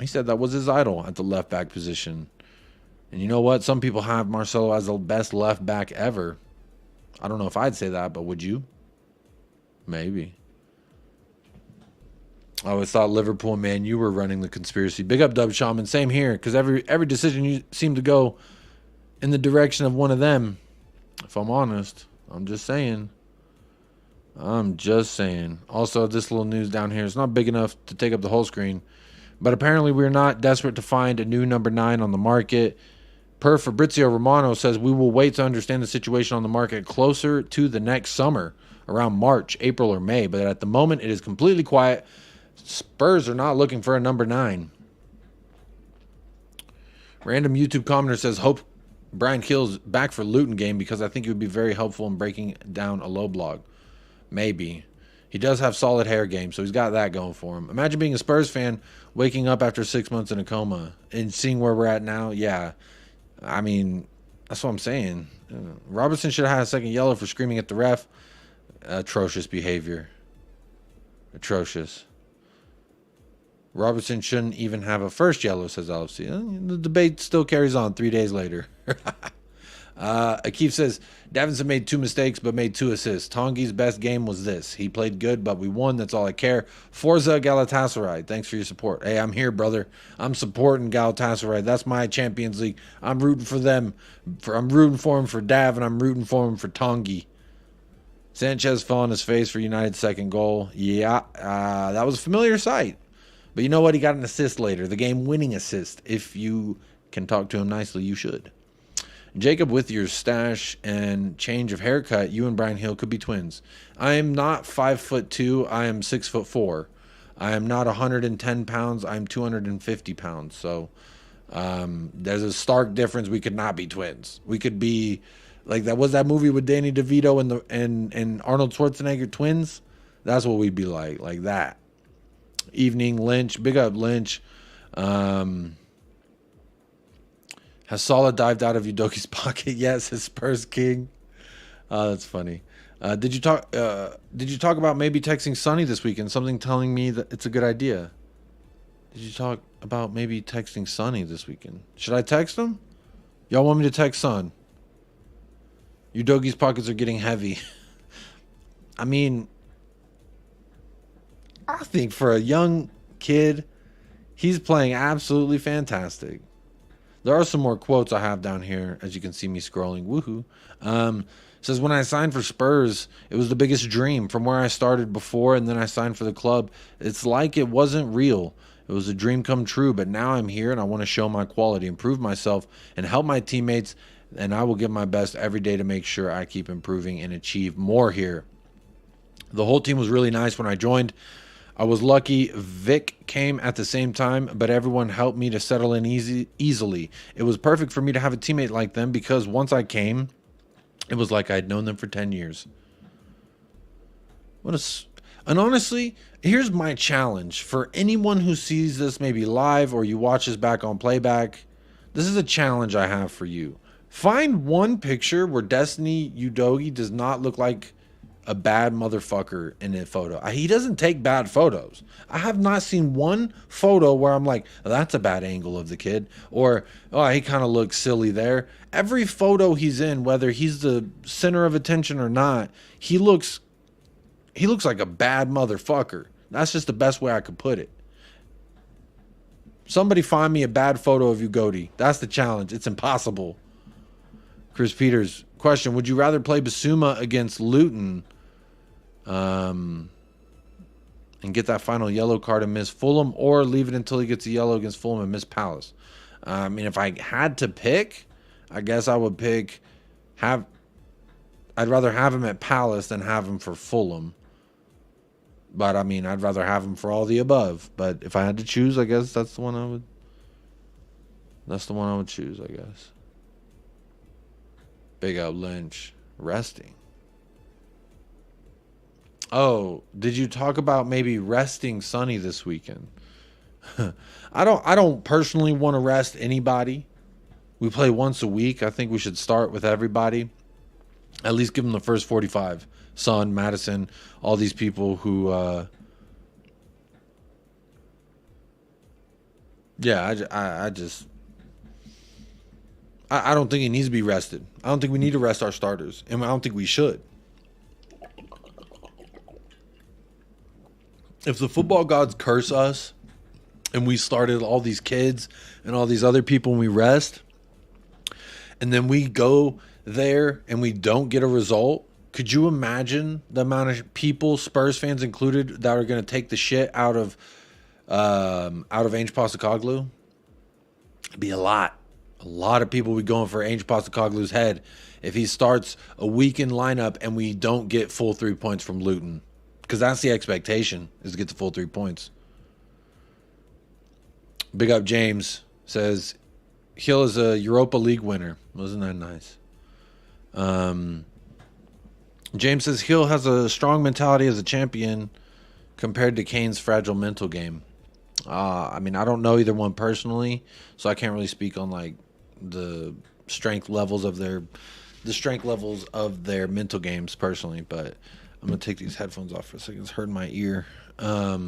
he said that was his idol at the left back position. And you know what? Some people have Marcelo as the best left back ever. I don't know if I'd say that, but would you? Maybe. I always thought Liverpool and Man U were running the conspiracy. Big up Dub Shaman. Same here, because every decision you seem to go in the direction of one of them. If I'm honest, I'm just saying. Also, this little news down here is not big enough to take up the whole screen, but apparently we're not desperate to find a new number 9 on the market. Per Fabrizio Romano says we will wait to understand the situation on the market closer to the next summer, around March, April, or May. But at the moment, it is completely quiet. Spurs are not looking for a number 9. Random YouTube commenter says, hope Brian Kill's back for Luton game because I think it would be very helpful in breaking down a low block. Maybe. He does have solid hair game, so he's got that going for him. Imagine being a Spurs fan, waking up after 6 months in a coma and seeing where we're at now. Yeah. I mean, that's what I'm saying. Robertson should have had a second yellow for screaming at the ref. Atrocious behavior. Atrocious. Robertson shouldn't even have a first yellow, says LFC. The debate still carries on 3 days later. Akif says, Davinson made 2 mistakes but made 2 assists. Tongi's best game was this. He played good, but we won. That's all I care. Forza Galatasaray. Thanks for your support. Hey, I'm here, brother. I'm supporting Galatasaray. That's my Champions League. I'm rooting for them. I'm rooting for him for Dav, and I'm rooting for him for Tongi. Sanchez fell on his face for United's second goal. Yeah, that was a familiar sight. But you know what? He got an assist later. The game-winning assist. If you can talk to him nicely, you should. Jacob, with your stash and change of haircut, you and Brian Hill could be twins. I am not 5'2". I am 6'4". I am not 110 pounds. I'm 250 pounds. So there's a stark difference. We could not be twins. We could be like that. Was that movie with Danny DeVito and Arnold Schwarzenegger, Twins? That's what we'd be like that. Evening Lynch, big up Lynch. Has Salah dived out of Udoki's pocket? Yes, his Spurs king. That's funny. Did you talk about maybe texting Sonny this weekend? Something telling me that it's a good idea. Did you talk about maybe texting Sonny this weekend? Should I text him? Y'all want me to text Son? Udoki's pockets are getting heavy. I mean, I think for a young kid, he's playing absolutely fantastic. There are some more quotes I have down here, as you can see me scrolling. Woohoo. Says, when I signed for Spurs, it was the biggest dream from where I started before, and then I signed for the club. It's like it wasn't real. It was a dream come true, but now I'm here, and I want to show my quality, improve myself, and help my teammates, and I will give my best every day to make sure I keep improving and achieve more here. The whole team was really nice when I joined. I was lucky Vic came at the same time, but everyone helped me to settle in easily. It was perfect for me to have a teammate like them because once I came, it was like I'd known them for 10 years. And honestly, here's my challenge for anyone who sees this maybe live or you watch this back on playback. This is a challenge I have for you. Find one picture where Destiny Udogi does not look like a bad motherfucker in a photo. He doesn't take bad photos. I have not seen one photo where I'm like, oh, that's a bad angle of the kid, or oh, he kind of looks silly there. Every photo he's in, whether he's the center of attention or not, he looks like a bad motherfucker. That's just the best way I could put it. Somebody find me a bad photo of Ugodi. That's the challenge. It's impossible. Chris Peters, question: would you rather play Basuma against Luton and get that final yellow card and miss Fulham, or leave it until he gets a yellow against Fulham and miss Palace? I mean, if I had to pick, I guess I would pick I'd rather have him at Palace than have him for Fulham. But I mean, I'd rather have him for all the above. But if I had to choose, I guess that's the one I would choose, I guess. Big up Lynch. Resting. Oh, did you talk about maybe resting Sonny this weekend? I don't personally want to rest anybody. We play once a week. I think we should start with everybody. At least give them the first 45. Son, Madison, all these people who I don't think he needs to be rested. I don't think we need to rest our starters, and I don't think we should. If the football gods curse us and we started all these kids and all these other people and we rest, and then we go there and we don't get a result, could you imagine the amount of people, Spurs fans included, that are going to take the shit out of Ainge Postecoglou? It'd be a lot. A lot of people would be going for Ainge Postecoglou's head if he starts a weakened lineup and we don't get full 3 points from Luton. Because that's the expectation, is to get the full 3 points. Big up James says, Hill is a Europa League winner. Wasn't that nice? James says, Hill has a strong mentality as a champion compared to Kane's fragile mental game. I mean, I don't know either one personally, so I can't really speak on like the strength levels of their mental games personally, but I'm gonna take these headphones off for a second. It's hurting my ear. Dry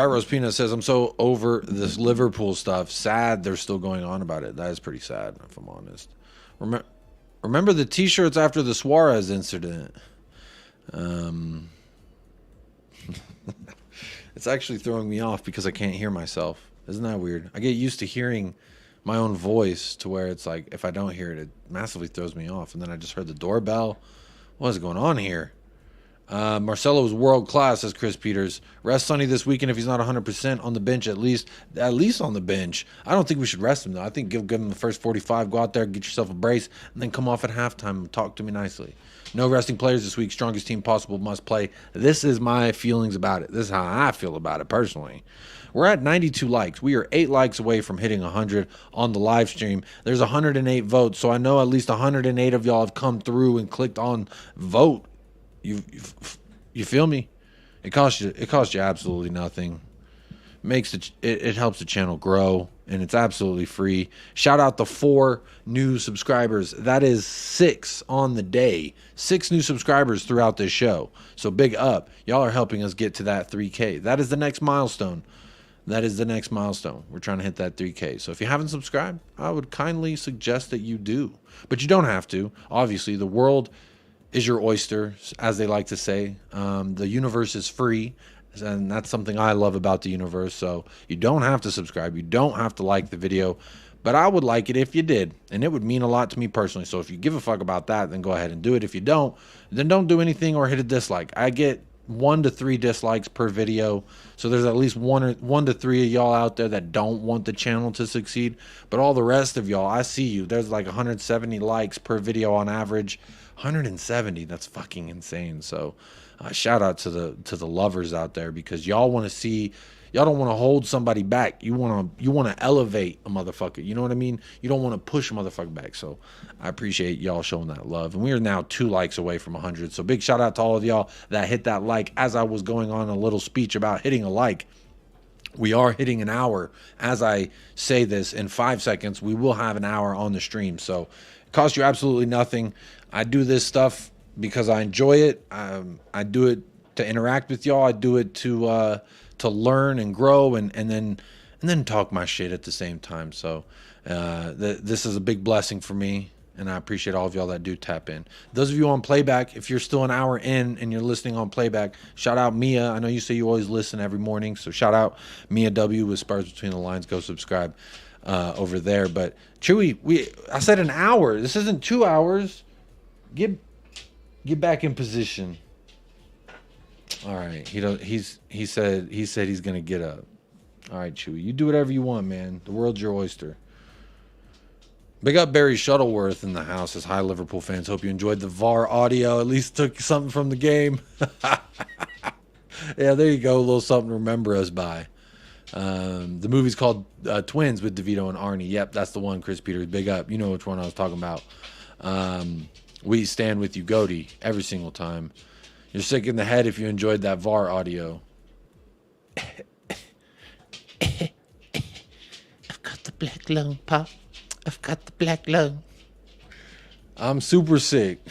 Roast Peanut says, I'm so over this Liverpool stuff. Sad they're still going on about it. That is pretty sad, if I'm honest. Remember the t-shirts after the Suarez incident. It's actually throwing me off because I can't hear myself. Isn't that weird? I get used to hearing my own voice to where it's like if I don't hear it, it massively throws me off. And then I just heard the doorbell. What is going on here? Marcelo's world class, says Chris Peters. Rest Sonny this weekend if he's not 100% on the bench, at least on the bench. I don't think we should rest him, though. I think give him the first 45, go out there, get yourself a brace, and then come off at halftime and talk to me nicely. No resting players this week. Strongest team possible must play. This is my feelings about it. This is how I feel about it personally. We're at 92 likes. We are 8 likes away from hitting 100 on the live stream. There's 108 votes, so I know at least 108 of y'all have come through and clicked on vote. You feel me? It costs you absolutely nothing. It helps the channel grow, and it's absolutely free. Shout out to 4 new subscribers. That is 6 on the day. 6 new subscribers throughout this show. So big up. Y'all are helping us get to that 3K. That is the next milestone. We're trying to hit that 3K. So if you haven't subscribed, I would kindly suggest that you do. But you don't have to. Obviously, the world is your oyster, as they like to say. The universe is free, and that's something I love about the universe. So you don't have to subscribe. You don't have to like the video, but I would like it if you did, and it would mean a lot to me personally. So if you give a fuck about that, then go ahead and do it. If you don't, then don't do anything or hit a dislike. I get 1 to 3 dislikes per video, so there's at least 1 to 3 of y'all out there that don't want the channel to succeed. But all the rest of y'all, I see you. There's like 170 likes per video on average. 170, that's fucking insane. So shout out to the lovers out there, because y'all want to see, y'all don't want to hold somebody back. You want to elevate a motherfucker. You know what I mean? You don't want to push a motherfucker back. So I appreciate y'all showing that love. And we are now 2 likes away from 100. So big shout out to all of y'all that hit that like. As I was going on a little speech about hitting a like, we are hitting an hour. As I say this, in 5 seconds, we will have an hour on the stream. So it costs you absolutely nothing. I do this stuff because I enjoy it. I do it to interact with y'all. I do it to learn and grow, and then talk my shit at the same time. So this is a big blessing for me, and I appreciate all of y'all that do tap in. Those of you on playback, if you're still an hour in and you're listening on playback, shout out Mia. I know you say you always listen every morning, so shout out Mia W with Spurs Between the Lines. Go subscribe over there. But Chewy, I said an hour. This isn't 2 hours. Get back in position. All right. He said he's gonna get up. All right, Chewy. You do whatever you want, man. The world's your oyster. Big up Barry Shuttleworth in the house. As hi, Liverpool fans. Hope you enjoyed the VAR audio. At least took something from the game. Yeah, there you go. A little something to remember us by. The movie's called Twins with DeVito and Arnie. Yep, that's the one, Chris Peters. Big up. You know which one I was talking about. We stand with you, Goaty, every single time. You're sick in the head if you enjoyed that VAR audio. I've got the black lung, Pop. I've got the black lung. I'm super sick.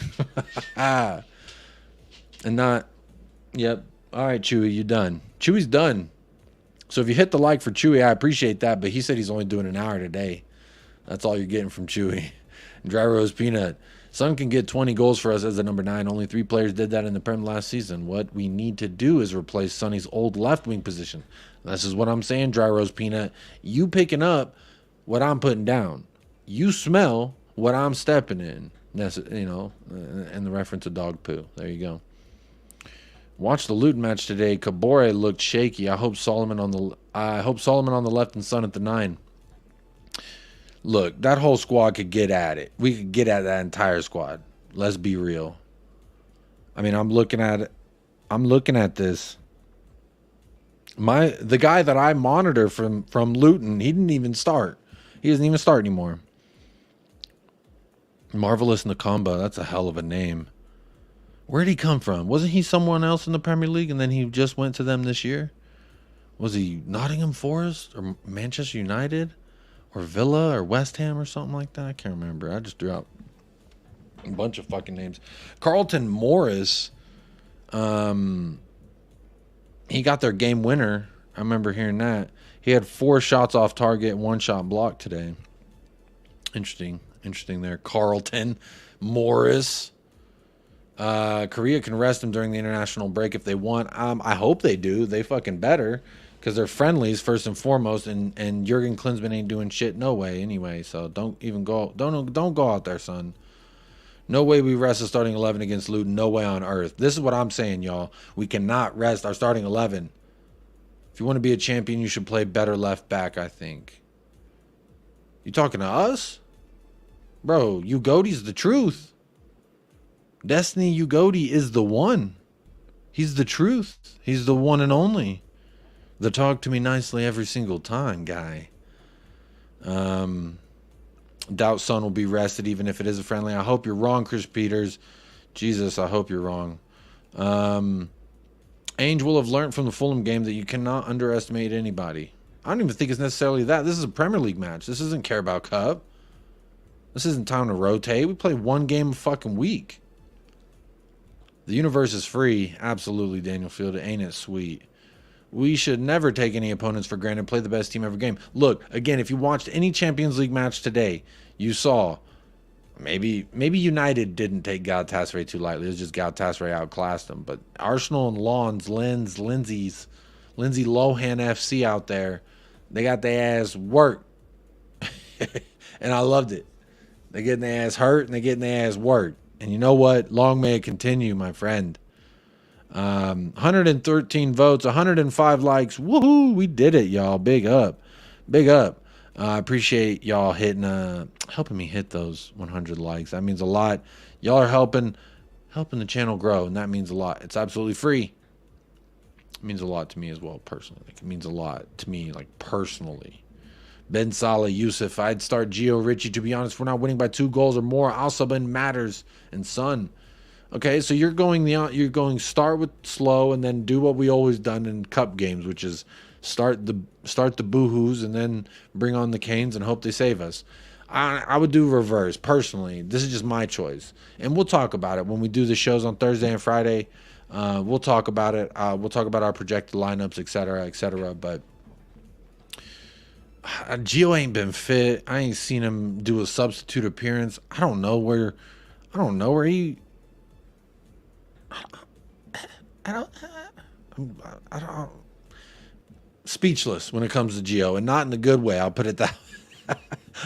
And not, yep. All right, Chewy, you done. Chewy's done. So if you hit the like for Chewy, I appreciate that, but he said he's only doing an hour today. That's all you're getting from Chewy. Dry Roast Peanut. Son can get 20 goals for us as a number 9. Only 3 players did that in the Prem last season. What we need to do is replace Sonny's old left wing position. This is what I'm saying, Dry Roast Peanut. You picking up what I'm putting down. You smell what I'm stepping in. That's, you know, and the reference to dog poo. There you go. Watch the Luton match today. Kabore looked shaky. I hope Solomon on the left and Son at the 9. Look, that whole squad could get at it. We could get at that entire squad. Let's be real. I mean, I'm looking at it. I'm looking at this. The guy that I monitor from Luton, he didn't even start. He doesn't even start anymore. Marvelous Nakamba, that's a hell of a name. Where'd he come from? Wasn't he someone else in the Premier League and then he just went to them this year? Was he Nottingham Forest or Manchester United or Villa or West Ham or something like that? I can't remember. I just threw out a bunch of fucking names. Carlton Morris, he got their game winner. I remember hearing that. He had 4 shots off target, 1 shot blocked today. Interesting there. Carlton Morris. Korea can rest him during the international break if they want. I hope they do. They fucking better, because they're friendlies first and foremost, and Jurgen Klinsmann ain't doing shit no way anyway. So don't go out there, son. No way we rest a starting 11 against Luton. No way on earth. This is what I'm saying, y'all. We cannot rest our starting 11. If you want to be a champion, you should play better left back, I think. You talking to us? Bro, Ugoti's the truth. Destiny Ugoti is the one. He's the truth. He's the one and only. The talk to me nicely every single time guy. Doubt Son will be rested even if it is a friendly. I hope you're wrong, Chris Peters. Jesus, I hope you're wrong. Ainge will have learned from the Fulham game that you cannot underestimate anybody. I don't even think it's necessarily that. This is a Premier League match. This isn't Carabao Cup. This isn't time to rotate. We play 1 game a fucking week. The universe is free. Absolutely, Daniel Field. Ain't it sweet? We should never take any opponents for granted. Play the best team every game. Look, again, if you watched any Champions League match today, you saw maybe United didn't take Galatasaray too lightly. It was just Galatasaray outclassed them. But Arsenal and Lindsay Lohan FC out there, they got their ass worked. And I loved it. They're getting their ass hurt and they're getting their ass worked. And you know what? Long may it continue, my friend. 113 votes, 105 likes. Woohoo! We did it, y'all. Big up. Big up. I appreciate y'all helping me hit those 100 likes. That means a lot. Y'all are helping the channel grow, and that means a lot. It's absolutely free. It means a lot to me as well, personally. It means a lot to me, like, personally. Ben Salah, Yusuf, I'd start Gio Richie. To be honest, if we're not winning by 2 goals or more, I'll sub in Matters and Son. Okay, so you're going start with slow and then do what we always done in cup games, which is start the boohoos and then bring on the Canes and hope they save us. I would do reverse personally. This is just my choice, and we'll talk about it when we do the shows on Thursday and Friday. We'll talk about it. We'll talk about our projected lineups, etc., etc. But Gio ain't been fit. I ain't seen him do a substitute appearance. I don't know where he. I don't. Speechless when it comes to Gio, and not in a good way. I'll put it that way.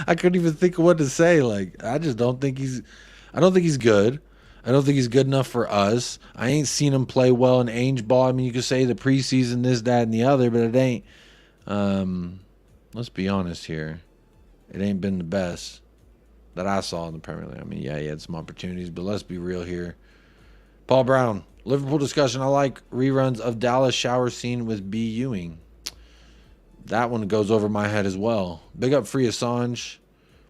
I couldn't even think of what to say. Like, I just don't think he's. I don't think he's good. I don't think he's good enough for us. I ain't seen him play well in Ainge ball. I mean, you could say the preseason, this, that, and the other, but it ain't. Let's be honest here. It ain't been the best that I saw in the Premier League. I mean, yeah, he had some opportunities, but let's be real here. Paul Brown, Liverpool discussion. I like reruns of Dallas shower scene with B. Ewing. That one goes over my head as well. Big up Free Assange.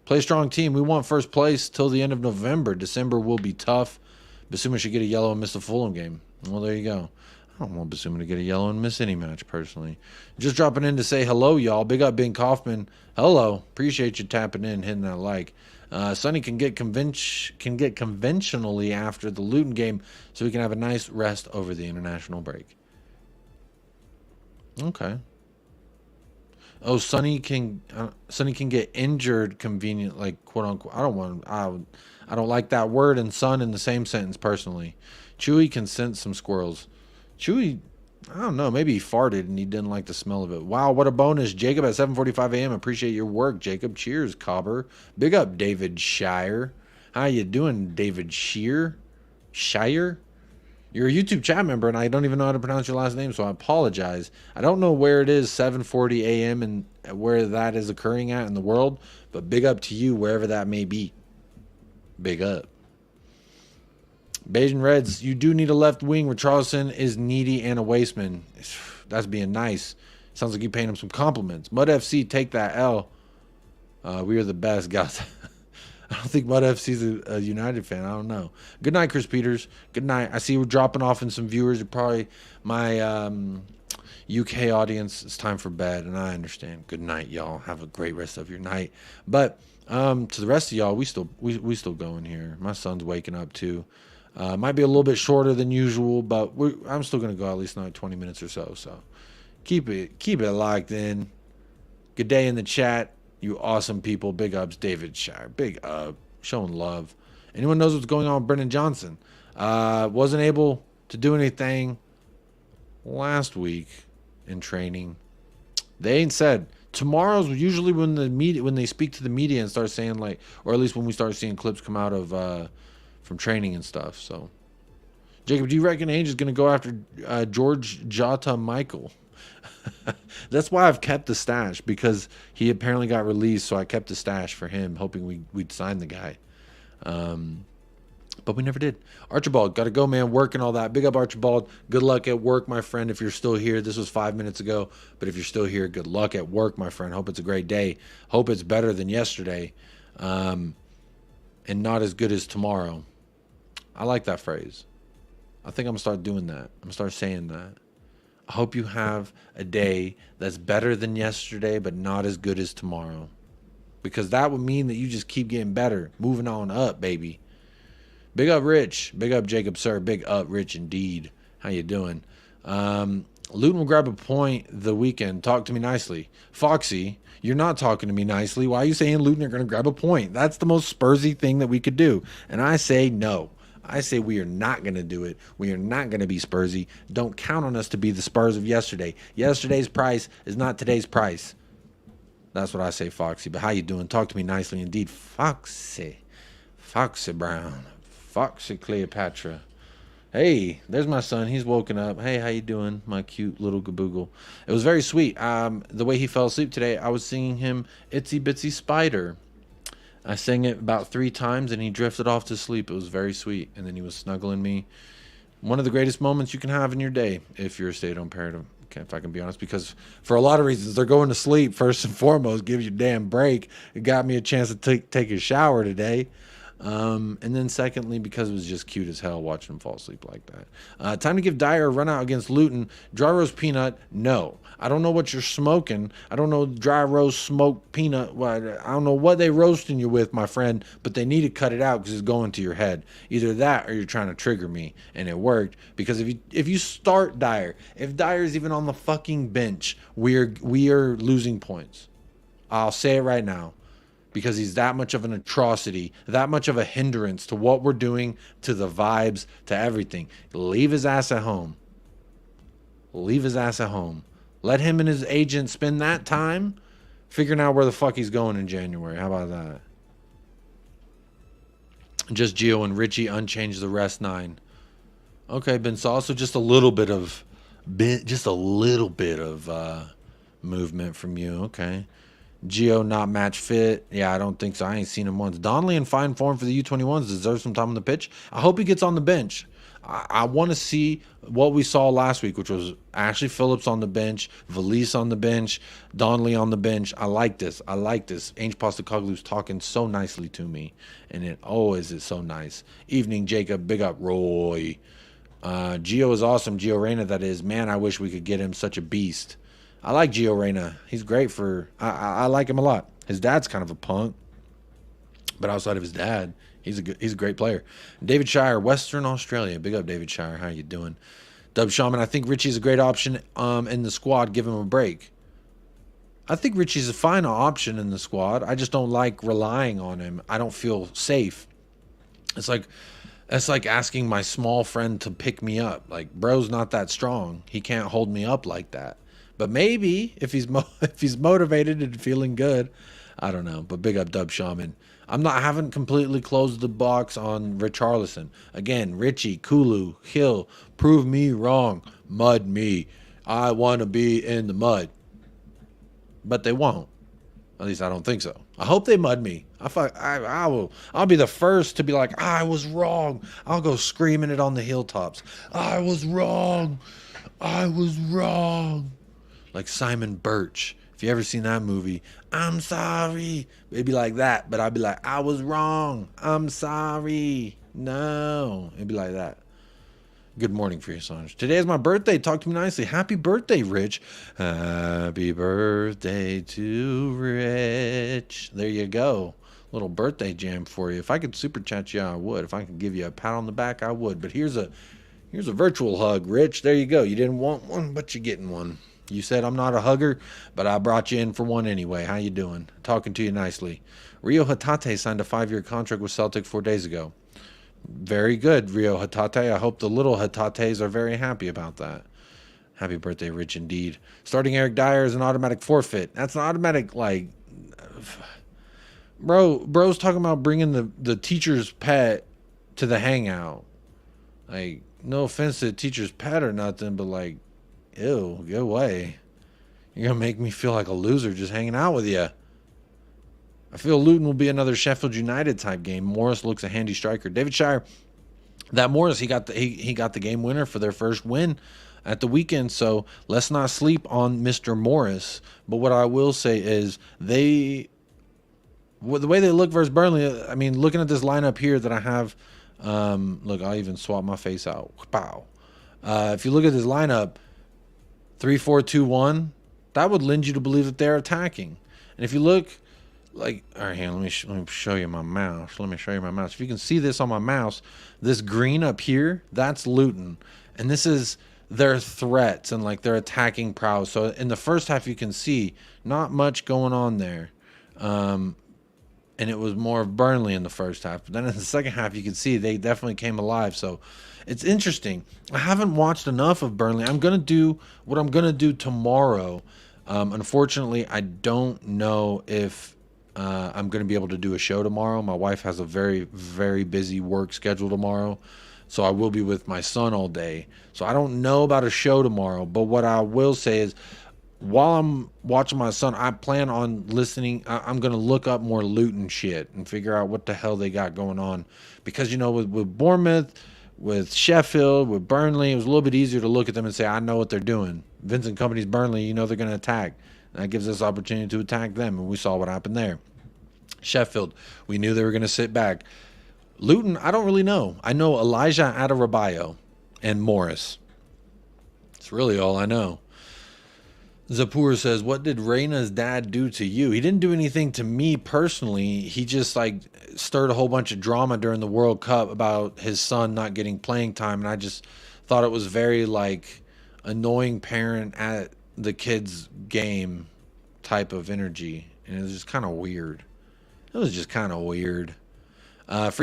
Play strong team. We want first place till the end of November. December will be tough. Basuma should get a yellow and miss the Fulham game. Well, there you go. I don't want Basuma to get a yellow and miss any match, personally. Just dropping in to say hello, y'all. Big up Ben Kaufman. Hello. Appreciate you tapping in, hitting that like. Sonny can get conventionally after the Luton game so we can have a nice rest over the international break. Okay. Oh, Sonny can get injured convenient, like quote unquote. I don't like that word and son in the same sentence personally. Chewy can sense some squirrels. Chewy, I don't know, maybe he farted and he didn't like the smell of it. Wow, what a bonus. Jacob at 7:45 a.m. Appreciate your work, Jacob. Cheers, Cobber. Big up, David Shire. How you doing, David Shire? You're a YouTube chat member, and I don't even know how to pronounce your last name, so I apologize. I don't know where it is, 7:40 a.m., and where that is occurring at in the world, but big up to you, wherever that may be. Big up. Bayesian Reds, you do need a left wing where Charleston is needy and a wasteman. That's being nice. Sounds like you paying him some compliments. Mud FC, take that L. We are the best, guys. I don't think Mud FC's a United fan. I don't know. Good night, Chris Peters. Good night. I see we're dropping off in some viewers. You're probably my UK audience. It's time for bed, and I understand. Good night, y'all. Have a great rest of your night. But to the rest of y'all, we still going here. My son's waking up too. Might be a little bit shorter than usual, but I'm still gonna go at least another 20 minutes or so. So keep it locked in. Good day in the chat. You awesome people. Big ups, David Shire. Big up. Showing love. Anyone knows what's going on with Brendan Johnson? Wasn't able to do anything last week in training. They ain't said. Tomorrow's usually when they speak to the media and start saying, like, or at least when we start seeing clips come out of from training and stuff. So, Jacob, do you reckon Ainge is going to go after George Jota Michael? That's why I've kept the stash, because he apparently got released, so I kept the stash for him, hoping we'd sign the guy. But we never did. Archibald, got to go, man. Work and all that. Big up, Archibald. Good luck at work, my friend, if you're still here. This was 5 minutes ago, but if you're still here, good luck at work, my friend. Hope it's a great day. Hope it's better than yesterday, and not as good as tomorrow. I like that phrase. I think I'm going to start doing that. I'm going to start saying that. I hope you have a day that's better than yesterday, but not as good as tomorrow. Because that would mean that you just keep getting better. Moving on up, baby. Big up, Rich. Big up, Jacob, sir. Big up, Rich, indeed. How you doing? Luton will grab a point the weekend. Talk to me nicely. Foxy, you're not talking to me nicely. Why are you saying Luton are going to grab a point? That's the most Spursy thing that we could do. And I say no. I say we are not going to do it. We are not going to be Spursy. Don't count on us to be the Spurs of yesterday. Yesterday's price is not today's price. That's what I say, Foxy. But how you doing? Talk to me nicely indeed. Foxy. Foxy Brown. Foxy Cleopatra. Hey, there's my son. He's woken up. Hey, how you doing, my cute little gaboogle? It was very sweet. The way he fell asleep today, I was singing him Itsy Bitsy Spider. I sang it about 3 times, and he drifted off to sleep. It was very sweet. And then he was snuggling me. One of the greatest moments you can have in your day, if you're a stay-at-home parent, if I can be honest, because for a lot of reasons, they're going to sleep first and foremost. Give you a damn break. It got me a chance to take a shower today. And then secondly, because it was just cute as hell watching him fall asleep like that. Time to give Dyer a run out against Luton. Dry roast peanut, no. I don't know what you're smoking. I don't know dry roast smoked peanut. I don't know what they roasting you with, my friend, but they need to cut it out because it's going to your head. Either that or you're trying to trigger me, and it worked. Because if you start Dyer, if Dyer's even on the fucking bench, we are losing points. I'll say it right now. Because he's that much of an atrocity, that much of a hindrance to what we're doing, to the vibes, to everything. Leave his ass at home. Leave his ass at home. Let him and his agent spend that time figuring out where the fuck he's going in January. How about that? Just Gio and Richie unchanged the rest 9. Okay, Ben Saw. So just a little bit of movement from you. Okay. Gio not match fit. Yeah, I don't think so. I ain't seen him once. Donnelly in fine form for the U21s deserves some time on the pitch. I hope he gets on the bench. I want to see what we saw last week, which was Ashley Phillips on the bench, Valise on the bench, Donnelly on the bench. I like this. Ainge Postecoglou's talking so nicely to me, and it always is so nice. Evening, Jacob. Big up, Roy. Gio is awesome. Gio Reyna, that is. Man, I wish we could get him. Such a beast. I like Gio Reyna. He's great for... I like him a lot. His dad's kind of a punk. But outside of his dad, he's a great player. David Shire, Western Australia. Big up, David Shire. How you doing? Dub Shaman, I think Richie's a great option in the squad. Give him a break. I think Richie's a fine option in the squad. I just don't like relying on him. I don't feel safe. It's like asking my small friend to pick me up. Like, bro's not that strong. He can't hold me up like that. But maybe if he's motivated and feeling good, I don't know. But big up Dub Shaman. I haven't completely closed the box on Richarlison. Again, Richie, Kulu, Hill, prove me wrong. Mud me. I want to be in the mud. But they won't. At least I don't think so. I hope they mud me. I'll be the first to be like, I was wrong. I'll go screaming it on the hilltops. I was wrong. I was wrong. Like Simon Birch. If you ever seen that movie, I'm sorry. It'd be like that, but I'd be like, I was wrong. I'm sorry. No. It'd be like that. Good morning for you, Sanj. Today is my birthday. Talk to me nicely. Happy birthday, Rich. Happy birthday to Rich. There you go. Little birthday jam for you. If I could super chat you, I would. If I could give you a pat on the back, I would. But here's a virtual hug, Rich. There you go. You didn't want one, but you're getting one. You said I'm not a hugger, but I brought you in for one anyway. How you doing? Talking to you nicely. Rio Hatate signed a 5-year contract with Celtic 4 days ago. Very good, Rio Hatate. I hope the little Hatates are very happy about that. Happy birthday, Rich, indeed. Starting Eric Dyer is an automatic forfeit. That's an automatic, like... Bro's talking about bringing the teacher's pet to the hangout. Like, no offense to the teacher's pet or nothing, but like, ew, get away. You're going to make me feel like a loser just hanging out with you. I feel Luton will be another Sheffield United type game. Morris looks a handy striker. David Shire, that Morris, he got the game winner for their first win at the weekend. So let's not sleep on Mr. Morris. But what I will say is the way they look versus Burnley. I mean, looking at this lineup here that I have, look, I'll even swap my face out. Pow. If you look at this lineup, 3-4-2-1, that would lend you to believe that they're attacking. And if you look. Like, all right, let me show you my mouse. Let me show you my mouse. If you can see this on my mouse, this green up here, that's Luton. And this is their threats and like their attacking prowess. So in the first half, you can see not much going on there. And it was more of Burnley in the first half. But then in the second half, you can see they definitely came alive. So it's interesting. I haven't watched enough of Burnley. I'm going to do what I'm going to do tomorrow. Unfortunately, I don't know if... I'm going to be able to do a show tomorrow. My wife has a very, very busy work schedule tomorrow. So I will be with my son all day. So I don't know about a show tomorrow. But what I will say is while I'm watching my son, I plan on listening. I'm going to look up more Luton shit and figure out what the hell they got going on. Because, you know, with Bournemouth, with Sheffield, with Burnley, it was a little bit easier to look at them and say, I know what they're doing. Vincent Kompany's Burnley, you know they're going to attack. That gives us opportunity to attack them, and we saw what happened there. Sheffield, we knew they were going to sit back. Luton, I don't really know. I know Elijah Adebayo and Morris. It's really all I know. Zapur says, what did Reyna's dad do to you? He didn't do anything to me personally. He just like stirred a whole bunch of drama during the World Cup about his son not getting playing time, and I just thought it was very like annoying parent at the kid's game type of energy, and it was just kind of weird. Free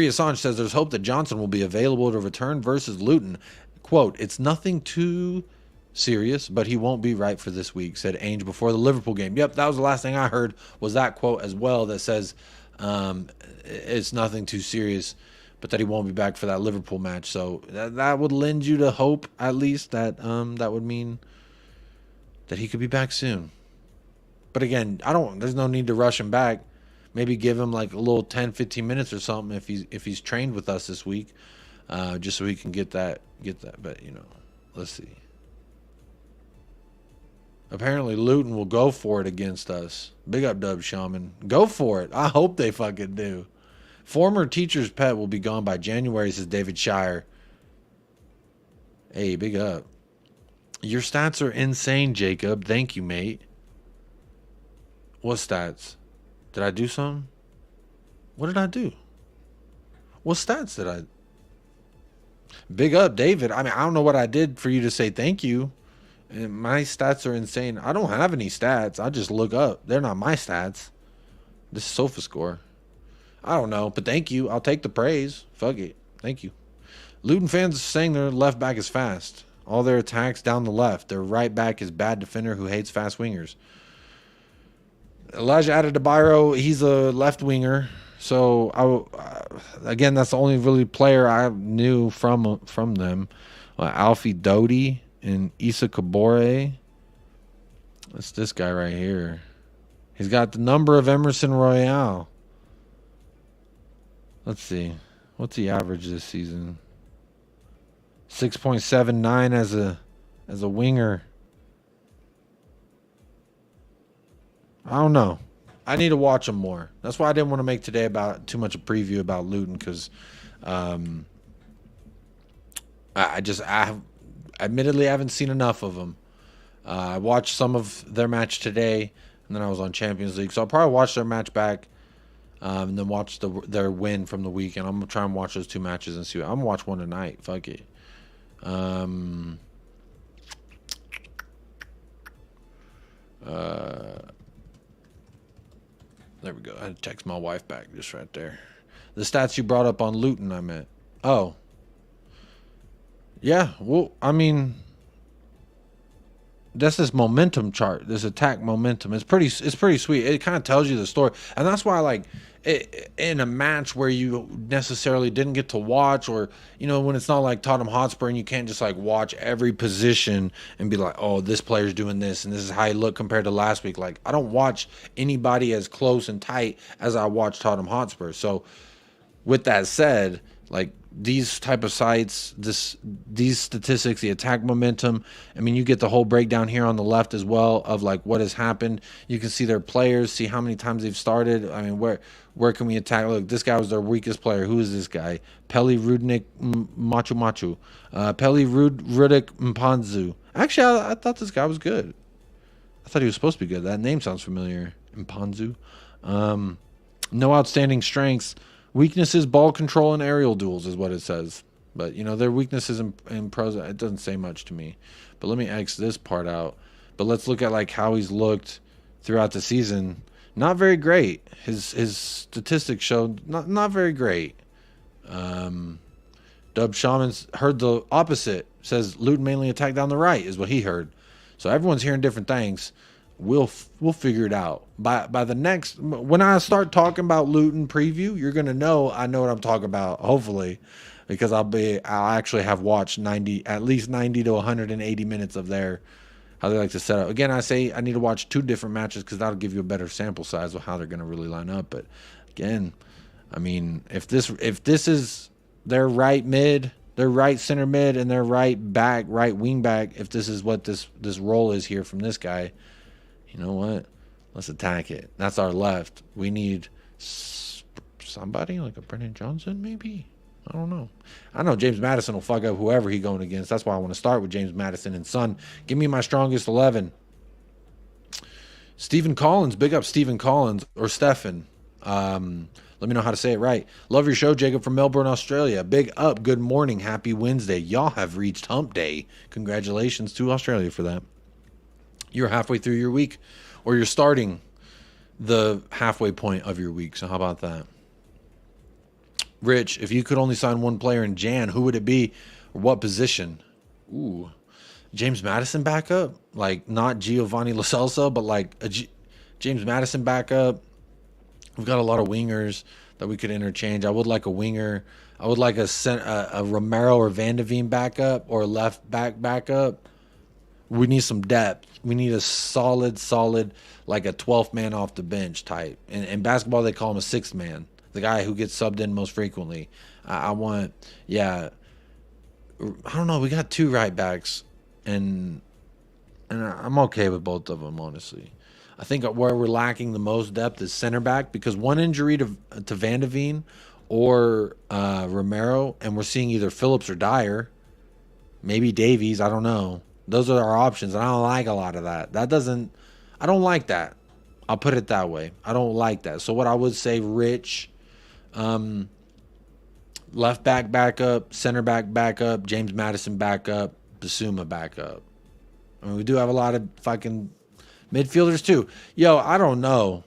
Assange says there's hope that Johnson will be available to return versus Luton. Quote, it's nothing too serious, but he won't be right for this week, said Ainge before the Liverpool game. Yep, that was the last thing I heard, was that quote as well that says it's nothing too serious, but that he won't be back for that Liverpool match. So that would lend you to hope, at least, that that would mean that he could be back soon. But again, there's no need to rush him back. Maybe give him like a little 10, 15 minutes or something if he's trained with us this week, just so he can get that. But, you know, let's see. Apparently Luton will go for it against us. Big up Dub Shaman. Go for it. I hope they fucking do. Former teacher's pet will be gone by January, says David Shire. Hey, big up. Your stats are insane, Jacob. Thank you, mate. What stats? Did I do something? What did I do? What stats did I... Big up, David. I mean, I don't know what I did for you to say thank you. And my stats are insane. I don't have any stats. I just look up. They're not my stats. This is SofaScore. I don't know, but thank you. I'll take the praise. Fuck it. Thank you. Luton fans are saying their left back is fast. All their attacks down the left. Their right back is bad defender who hates fast wingers. Elijah Adebayo, he's a left winger. So, again, that's the only really player I knew from them. Alfie Doty and Issa Kabore. That's this guy right here. He's got the number of Emerson Royale. Let's see. What's the average this season? 6.79 as a winger. I don't know. I need to watch him more. That's why I didn't want to make today about too much a preview about Luton, because admittedly I haven't seen enough of them. I watched some of their match today, and then I was on Champions League, so I'll probably watch their match back, and then watch their win from the weekend. I'm gonna try and watch those two matches and see. I'm gonna watch one tonight. Fuck it. There we go. I had to text my wife back just right there. The stats you brought up on Luton, I meant. Oh. Yeah, well, I mean, that's this momentum chart, this attack momentum. It's pretty sweet. It kind of tells you the story. And that's why, like, in a match where you necessarily didn't get to watch, or, you know, when it's not like Tottenham Hotspur and you can't just like watch every position and be like, oh, this player's doing this and this is how he looked compared to last week. Like, I don't watch anybody as close and tight as I watch Tottenham Hotspur. So with that said, like, these type of sites, these statistics, the attack momentum, I mean, you get the whole breakdown here on the left as well of like what has happened. You can see their players, see how many times they've started. I mean, where can we attack? Look, this guy was their weakest player. Who is this guy? Peli Rudnik Machu. Peli Rudik Mpanzu. Actually, I thought this guy was good. I thought he was supposed to be good. That name sounds familiar. Mpanzu. No outstanding strengths. Weaknesses, ball control, and aerial duels is what it says. But, you know, their weaknesses in pros, it doesn't say much to me. But let me X this part out. But let's look at, like, how he's looked throughout the season. Not very great. His statistics showed not very great. Dub Shaman's heard the opposite. Says Luton mainly attack down the right is what he heard. So everyone's hearing different things. We'll figure it out by the next. When I start talking about Luton preview, you're gonna know I know what I'm talking about. Hopefully, because I'll actually have watched at least 90 to 180 minutes of how they like to set up. Again, I say I need to watch two different matches because that'll give you a better sample size of how they're gonna really line up. But again, I mean, if this is their right mid, their right center mid, and their right wing back, if this is what this role is here from this guy. You know what? Let's attack it. That's our left. We need somebody like a Brennan Johnson, maybe? I don't know. I know James Maddison will fuck up whoever he going against. That's why I want to start with James Maddison and Son. Give me my strongest 11. Stephen Collins. Big up Stephen Collins or Stephen. Let me know how to say it right. Love your show, Jacob from Melbourne, Australia. Big up. Good morning. Happy Wednesday. Y'all have reached hump day. Congratulations to Australia for that. You're halfway through your week, or you're starting the halfway point of your week. So how about that? Rich, if you could only sign one player in Jan, who would it be? Or what position? Ooh, James Maddison backup? Like not Giovanni Lo Celso, but like James Maddison backup. We've got a lot of wingers that we could interchange. I would like a winger. I would like a Romero or Van de Ven backup or left back backup. We need some depth. We need a solid, like a 12th man off the bench type. In basketball, they call him a 6th man, the guy who gets subbed in most frequently. I want, I don't know. We got two right backs, and I'm okay with both of them, honestly. I think where we're lacking the most depth is center back, because one injury to Van de Ven or Romero, and we're seeing either Phillips or Dyer, maybe Davies. I don't know. Those are our options, and I don't like a lot of that. I don't like that. I'll put it that way. I don't like that. So what I would say, Rich, left back backup, center back backup, James Maddison backup, Basuma backup. I mean, we do have a lot of fucking midfielders too. Yo, I don't know.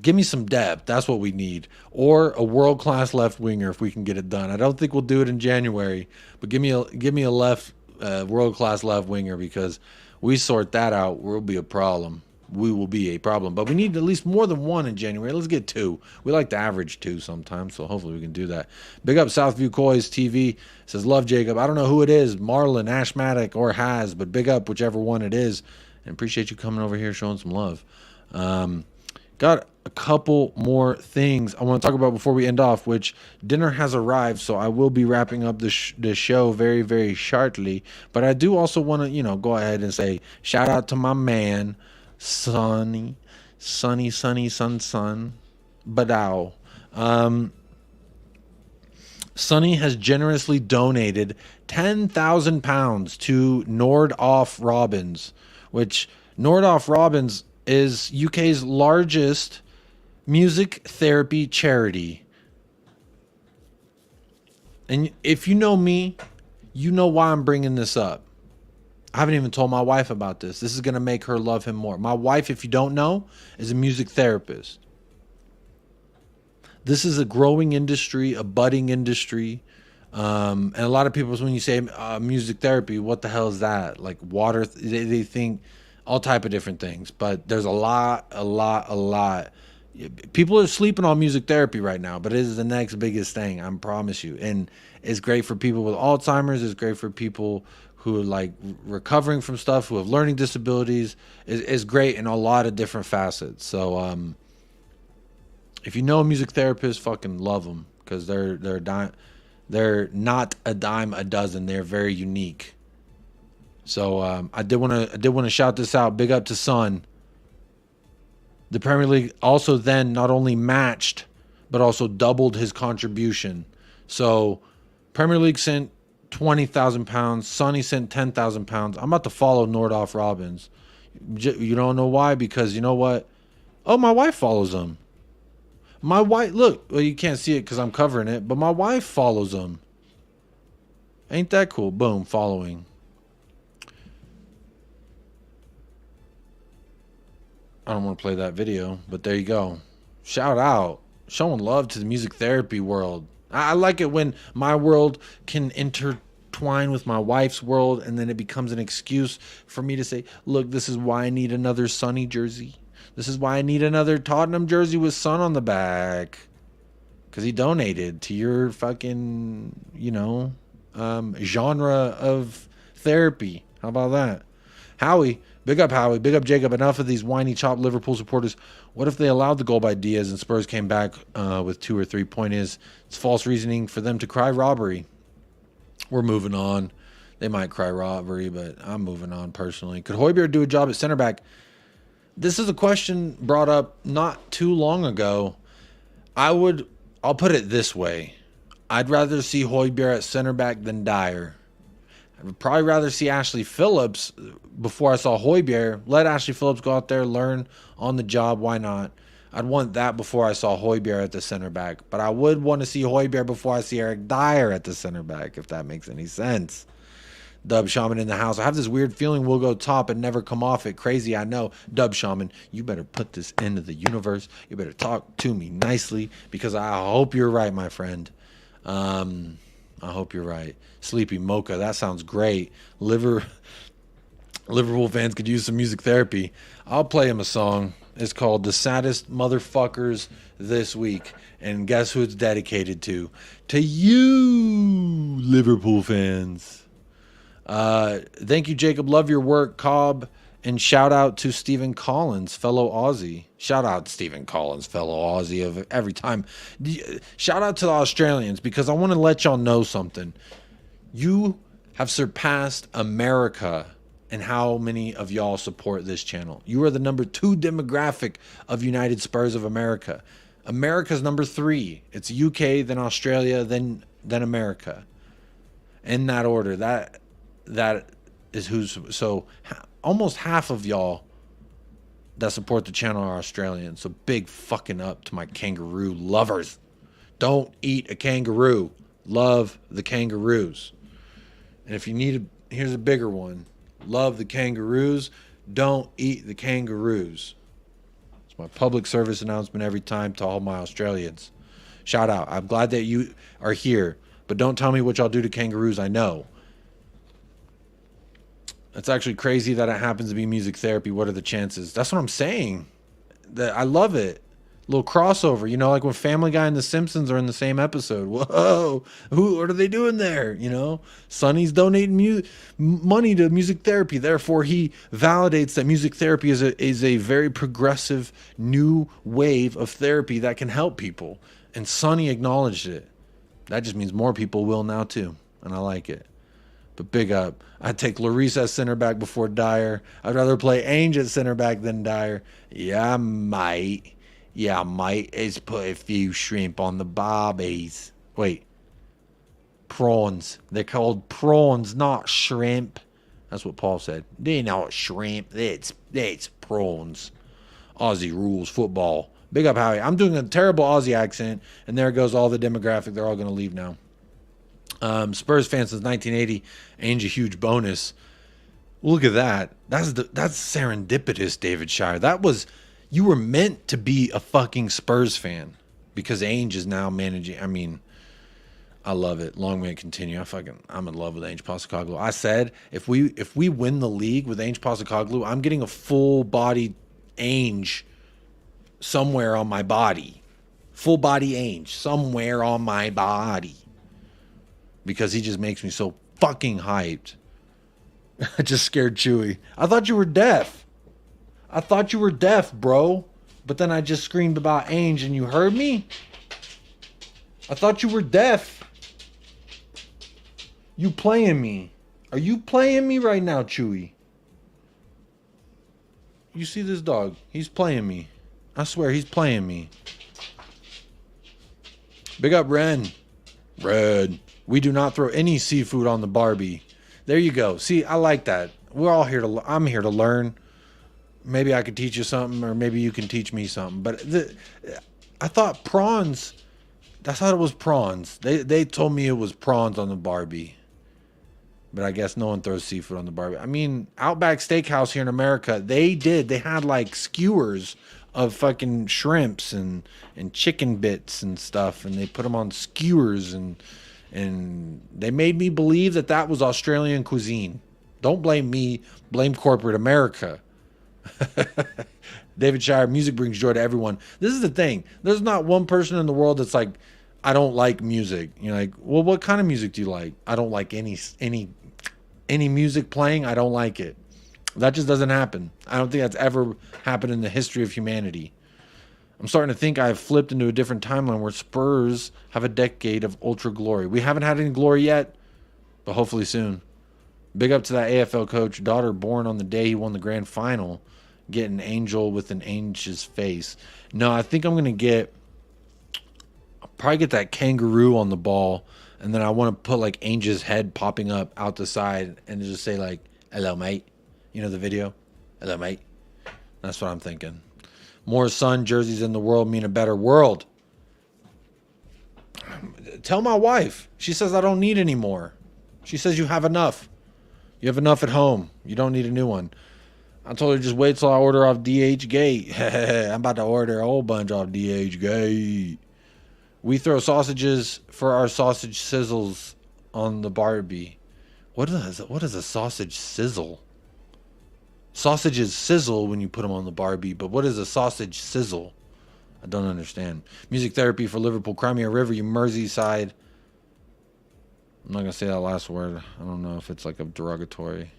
Give me some depth. That's what we need. Or a world-class left winger if we can get it done. I don't think we'll do it in January, but give me a left world-class left winger, because we sort that out, we'll be a problem. We will be a problem. But we need at least more than one in January. Let's get 2. We like to average 2 sometimes, so hopefully we can do that. Big up Southview Coys TV. Says, love Jacob. I don't know who it is, Marlon, Ashmatic, or Has, but big up whichever one it is. And appreciate you coming over here showing some love. Got a couple more things I want to talk about before we end off, which dinner has arrived, so I will be wrapping up the show very, very shortly. But I do also want to, go ahead and say shout out to my man, Sonny, Badao. Sonny has generously donated £10,000 to Nordoff Robbins, which Nordoff Robbins is UK's largest music therapy charity. And if you know me, you know why I'm bringing this up. I haven't even told my wife about this. This is going to make her love him more. My wife, if you don't know, is a music therapist. This is a growing industry, a budding industry. And a lot of people, when you say music therapy, what the hell is that? Like water, they think all type of different things. But there's a lot. People are sleeping on music therapy right now, but it is the next biggest thing, I promise you. And it's great for people with Alzheimer's. It's great for people who are like recovering from stuff, who have learning disabilities. It's great in a lot of different facets. So if you know a music therapist, fucking love them, because they're not a dime a dozen. They're very unique. So I did want to shout this out. Big up to Son. The Premier League also then not only matched, but also doubled his contribution. So Premier League sent £20,000. Sonny sent £10,000. I'm about to follow Nordoff Robbins. You don't know why? Because you know what? Oh, my wife follows him. My wife, look, well, you can't see it because I'm covering it, but my wife follows him. Ain't that cool? Boom, following. I don't want to play that video, but there you go. Shout out. Showing love to the music therapy world. I like it when my world can intertwine with my wife's world, and then it becomes an excuse for me to say, look, this is why I need another Sonny jersey. This is why I need another Tottenham jersey with Son on the back. Because he donated to your fucking, genre of therapy. How about that? Howie. Big up Howie. Big up Jacob. Enough of these whiny chopped Liverpool supporters. What if they allowed the goal by DIAZ and Spurs came back with 2 or 3? Point is, it's false reasoning for them to cry robbery. We're moving on. They might cry robbery, but I'm moving on personally. Could Højbjerg do a job at center back? This is a question brought up not too long ago. I'll put it this way. I'd rather see Højbjerg at center back than Dyer. I would probably rather see Ashley Phillips before I saw Højbjerg. Let Ashley Phillips go out there, learn on the job. Why not? I'd want that before I saw Højbjerg at the center back. But I would want to see Højbjerg before I see Eric Dyer at the center back, if that makes any sense. Dub Shaman in the house. I have this weird feeling we'll go top and never come off it. Crazy, I know. Dub Shaman, you better put this into the universe. You better talk to me nicely, because I hope you're right, my friend. I hope you're right. Sleepy Mocha, that sounds great. Liverpool fans could use some music therapy. I'll play him a song. It's called The Saddest Motherfuckers This Week. And guess who it's dedicated to? To you, Liverpool fans. Thank you, Jacob. Love your work, Cobb. And shout out to Stephen Collins, fellow Aussie. Shout out to Stephen Collins, fellow Aussie of every time. Shout out to the Australians, because I want to let y'all know something. You have surpassed America in how many of y'all support this channel. You are the number 2 demographic of United Spurs of America. America's number 3. It's UK, then Australia, then America. In that order. That is who's so. Almost half of y'all that support the channel are Australian. So big fucking up to my kangaroo lovers. Don't eat a kangaroo. Love the kangaroos. And if you need here's a bigger one. love the kangaroos. Don't eat the kangaroos. It's my public service announcement every time to all my Australians. Shout out. I'm glad that you are here, but don't tell me what y'all do to kangaroos. I know. It's actually crazy that it happens to be music therapy. What are the chances? That's what I'm saying. That I love it. Little crossover, you know, like when Family Guy and The Simpsons are in the same episode. Whoa, what are they doing there? You know, Sonny's donating money to music therapy. Therefore, he validates that music therapy is a very progressive new wave of therapy that can help people. And Sonny acknowledged it. That just means more people will now too, and I like it. But big up. I'd take LUIZ as center back before Dyer. I'd rather play Ainge at center back than Dyer. Yeah, mate. Yeah, mate. Let's put a few shrimp on the barbies. Wait. Prawns. They're called prawns, not shrimp. That's what Paul said. They're not shrimp. That's prawns. Aussie rules football. Big up, Howie. I'm doing a terrible Aussie accent, and there goes all the demographic. They're all going to leave now. Spurs fans since 1980. Ainge a huge bonus. Look at that. That's serendipitous, David Shire. You were meant to be a fucking Spurs fan because Ainge is now managing. I mean, I love it. Long may it continue. I'm in love with Ainge Postecoglou. I said if we win the league with Ainge Postecoglou, I'm getting a full body Ainge somewhere on my body. Full body Ainge somewhere on my body. Because he just makes me so fucking hyped. I just scared Chewy. I thought you were deaf. I thought you were deaf, bro. But then I just screamed about Ainge and you heard me? I thought you were deaf. You playing me. Are you playing me right now, Chewy? You see this dog? He's playing me. I swear he's playing me. Big up Ren. Red. We do not throw any seafood on the Barbie. There you go. See, I like that. We're all here to. I'm here to learn. Maybe I could teach you something, or maybe you can teach me something. But I thought prawns. I thought it was prawns. They told me it was prawns on the Barbie. But I guess no one throws seafood on the Barbie. I mean, Outback Steakhouse here in America, they did. They had like skewers of fucking shrimps and chicken bits and stuff, and they put them on skewers and they made me believe that was Australian cuisine. Don't blame me, blame corporate America. David Shire, music brings joy to everyone. This is the thing. There's not one person in the world that's like, I don't like music. You're like, well, what kind of music do you like? I don't like any music playing. I don't like it. That just doesn't happen. I don't think that's ever happened in the history of humanity. I'm starting to think I've flipped into a different timeline where Spurs have a decade of ultra glory. We haven't had any glory yet, but hopefully soon. Big up to that AFL coach, daughter born on the day he won the grand final, getting angel with an angel's face. No, I think I'm going to probably get that kangaroo on the ball, and then I want to put like Ainge's head popping up out the side and just say like, hello, mate. You know the video? Hello, mate. That's what I'm thinking. More Sun jerseys in the world mean a better world. Tell my wife. She says I don't need any more. She says you have enough. You have enough at home. You don't need a new one. I told her just wait till I order off DH Gate. I'm about to order a whole bunch off DH Gate. We throw sausages for our sausage sizzles on the Barbie. What is a sausage sizzle? Sausages sizzle when you put them on the Barbie, but what is a sausage sizzle? I don't understand. Music therapy for Liverpool. Cry me a river, you Merseyside. I'm not going to say that last word. I don't know if it's like a derogatory.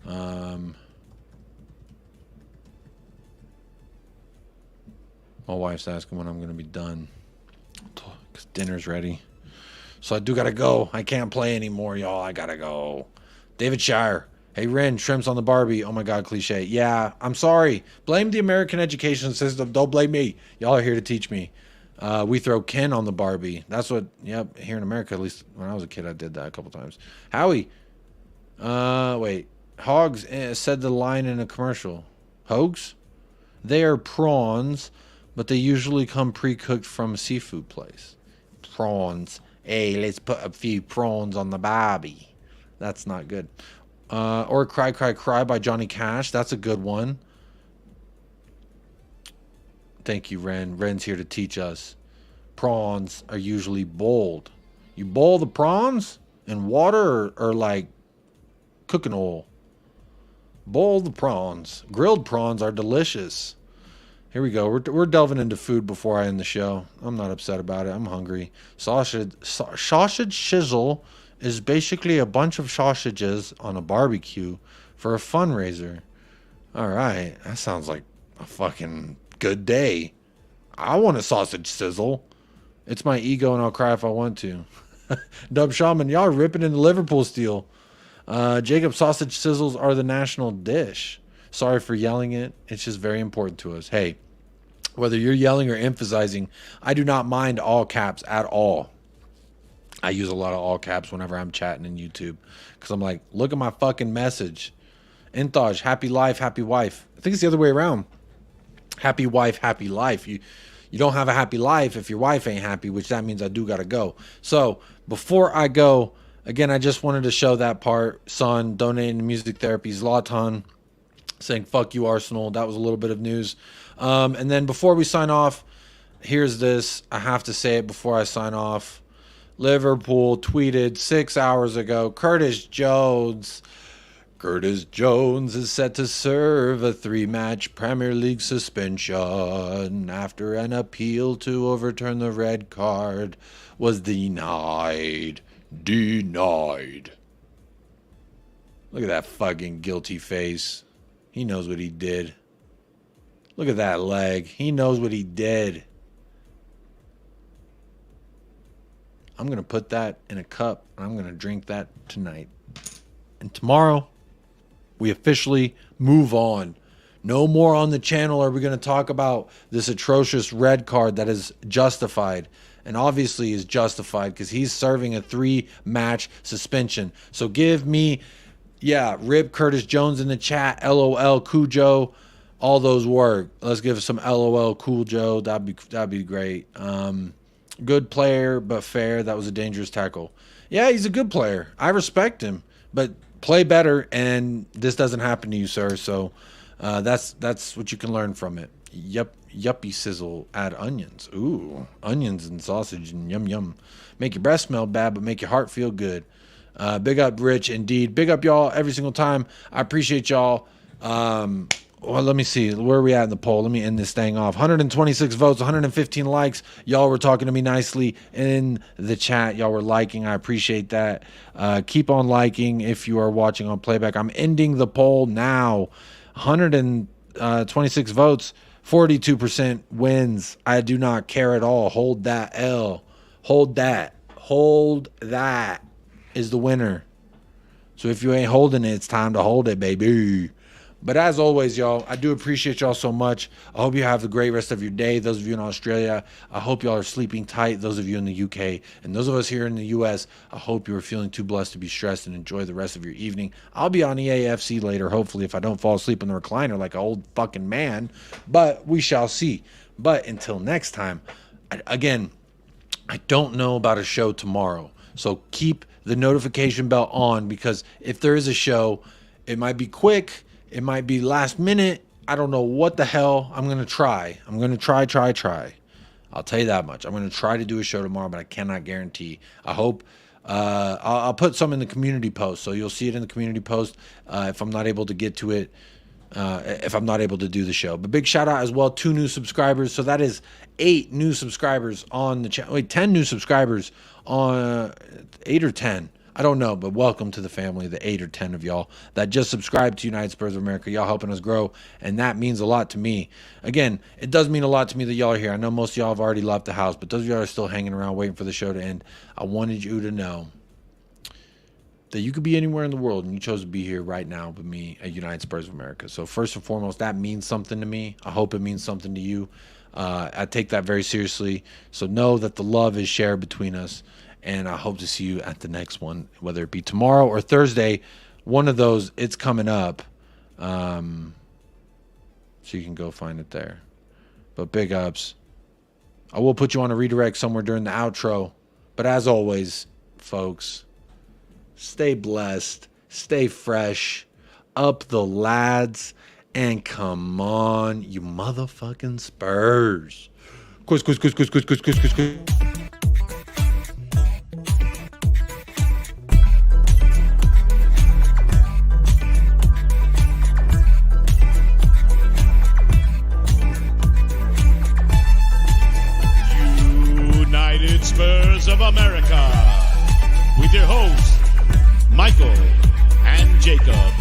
My wife's asking when I'm going to be done. Because dinner's ready. So I do got to go. I can't play anymore, y'all. I got to go. David Shire. Hey, Ren, shrimps on the Barbie. Oh, my God, cliche. Yeah, I'm sorry. Blame the American education system. Don't blame me. Y'all are here to teach me. We throw Ken on the Barbie. That's what, yep, here in America, at least when I was a kid, I did that a couple times. Howie. Wait. Hogs said the line in a commercial. Hogs? They are prawns, but they usually come pre-cooked from a seafood place. Prawns. Hey, let's put a few prawns on the Barbie. That's not good. Or Cry Cry Cry by Johnny Cash. That's a good one. Thank you, Ren. Ren's here to teach us. Prawns are usually boiled. You boil the prawns in water or like cooking oil. Boil the prawns. Grilled prawns are delicious. Here we go. We're delving into food before I end the show. I'm not upset about it. I'm hungry. Sausage shizzle is basically a bunch of sausages on a barbecue for a fundraiser. All right. That sounds like a fucking good day. I want a sausage sizzle. It's my ego and I'll cry if I want to. Dub Shaman, y'all are ripping into Liverpool steel. Jacob, sausage sizzles are the national dish. Sorry for yelling it. It's just very important to us. Hey, whether you're yelling or emphasizing, I do not mind all caps at all. I use a lot of all caps whenever I'm chatting in YouTube because I'm like, look at my fucking message. Intaj, happy life, happy wife. I think it's the other way around. Happy wife, happy life. You don't have a happy life if your wife ain't happy, which that means I do got to go. So before I go, again, I just wanted to show that part. Son donating to music therapy. Zlatan saying, fuck you, Arsenal. That was a little bit of news. And then before we sign off, here's this. I have to say it before I sign off. Liverpool tweeted 6 hours ago, Curtis Jones is set to serve a 3-match Premier League suspension after an appeal to overturn the red card was denied. Look at that fucking guilty face. He knows what he did. Look at that leg. He knows what he did. I'm going to put that in a cup and I'm going to drink that tonight. And tomorrow, we officially move on. No more on the channel are we going to talk about this atrocious red card that is justified. And obviously is justified because he's serving a 3-match suspension. So give me, Rip Curtis Jones in the chat. LOL Cujo. All those work. Let's give some LOL Cujo. That'd be great. Good player, but fair. That was a dangerous tackle. Yeah, he's a good player. I respect him, but play better, and this doesn't happen to you, sir. So that's what you can learn from it. Yuppie sizzle. Add onions. Ooh, onions and sausage and yum yum. Make your breath smell bad, but make your heart feel good. Big up, Rich. Indeed, big up y'all every single time. I appreciate y'all. Well, let me see. Where are we at in the poll? Let me end this thing off. 126 votes, 115 likes. Y'all were talking to me nicely in the chat. Y'all were liking. I appreciate that. Keep on liking if you are watching on playback. I'm ending the poll now. 126 votes, 42% wins. I do not care at all. Hold that L. Hold that. Hold that is the winner. So if you ain't holding it, it's time to hold it, baby. But as always, y'all, I do appreciate y'all so much. I hope you have a great rest of your day. Those of you in Australia, I hope y'all are sleeping tight. Those of you in the UK and those of us here in the US, I hope you are feeling too blessed to be stressed and enjoy the rest of your evening. I'll be on EAFC later, hopefully, if I don't fall asleep in the recliner like an old fucking man. But we shall see. But until next time, again, I don't know about a show tomorrow. So keep the notification bell on because if there is a show, it might be quick. It might be last minute. I don't know what the hell. I'm going to try. I'm going to try. I'll tell you that much. I'm going to try to do a show tomorrow, but I cannot guarantee. I hope I'll put some in the community post. So you'll see it in the community post if I'm not able to get to it, if I'm not able to do the show. But big shout out as well, 2 new subscribers. So that is 8 new subscribers on the channel. Wait, 10 new subscribers on 8 or 10. I don't know, but welcome to the family, the 8 or 10 of y'all that just subscribed to United Spurs of America. Y'all helping us grow, and that means a lot to me. Again, it does mean a lot to me that y'all are here. I know most of y'all have already left the house, but those of y'all are still hanging around waiting for the show to end. I wanted you to know that you could be anywhere in the world, and you chose to be here right now with me at United Spurs of America. So first and foremost, that means something to me. I hope it means something to you. I take that very seriously. So know that the love is shared between us. And I hope to see you at the next one, whether it be tomorrow or Thursday. One of those, it's coming up. So you can go find it there. But big ups. I will put you on a redirect somewhere during the outro. But as always, folks, stay blessed, stay fresh, up the lads, and come on, you motherfucking Spurs. Quiz. United Spurs of America, with your hosts, Michael and Jacob.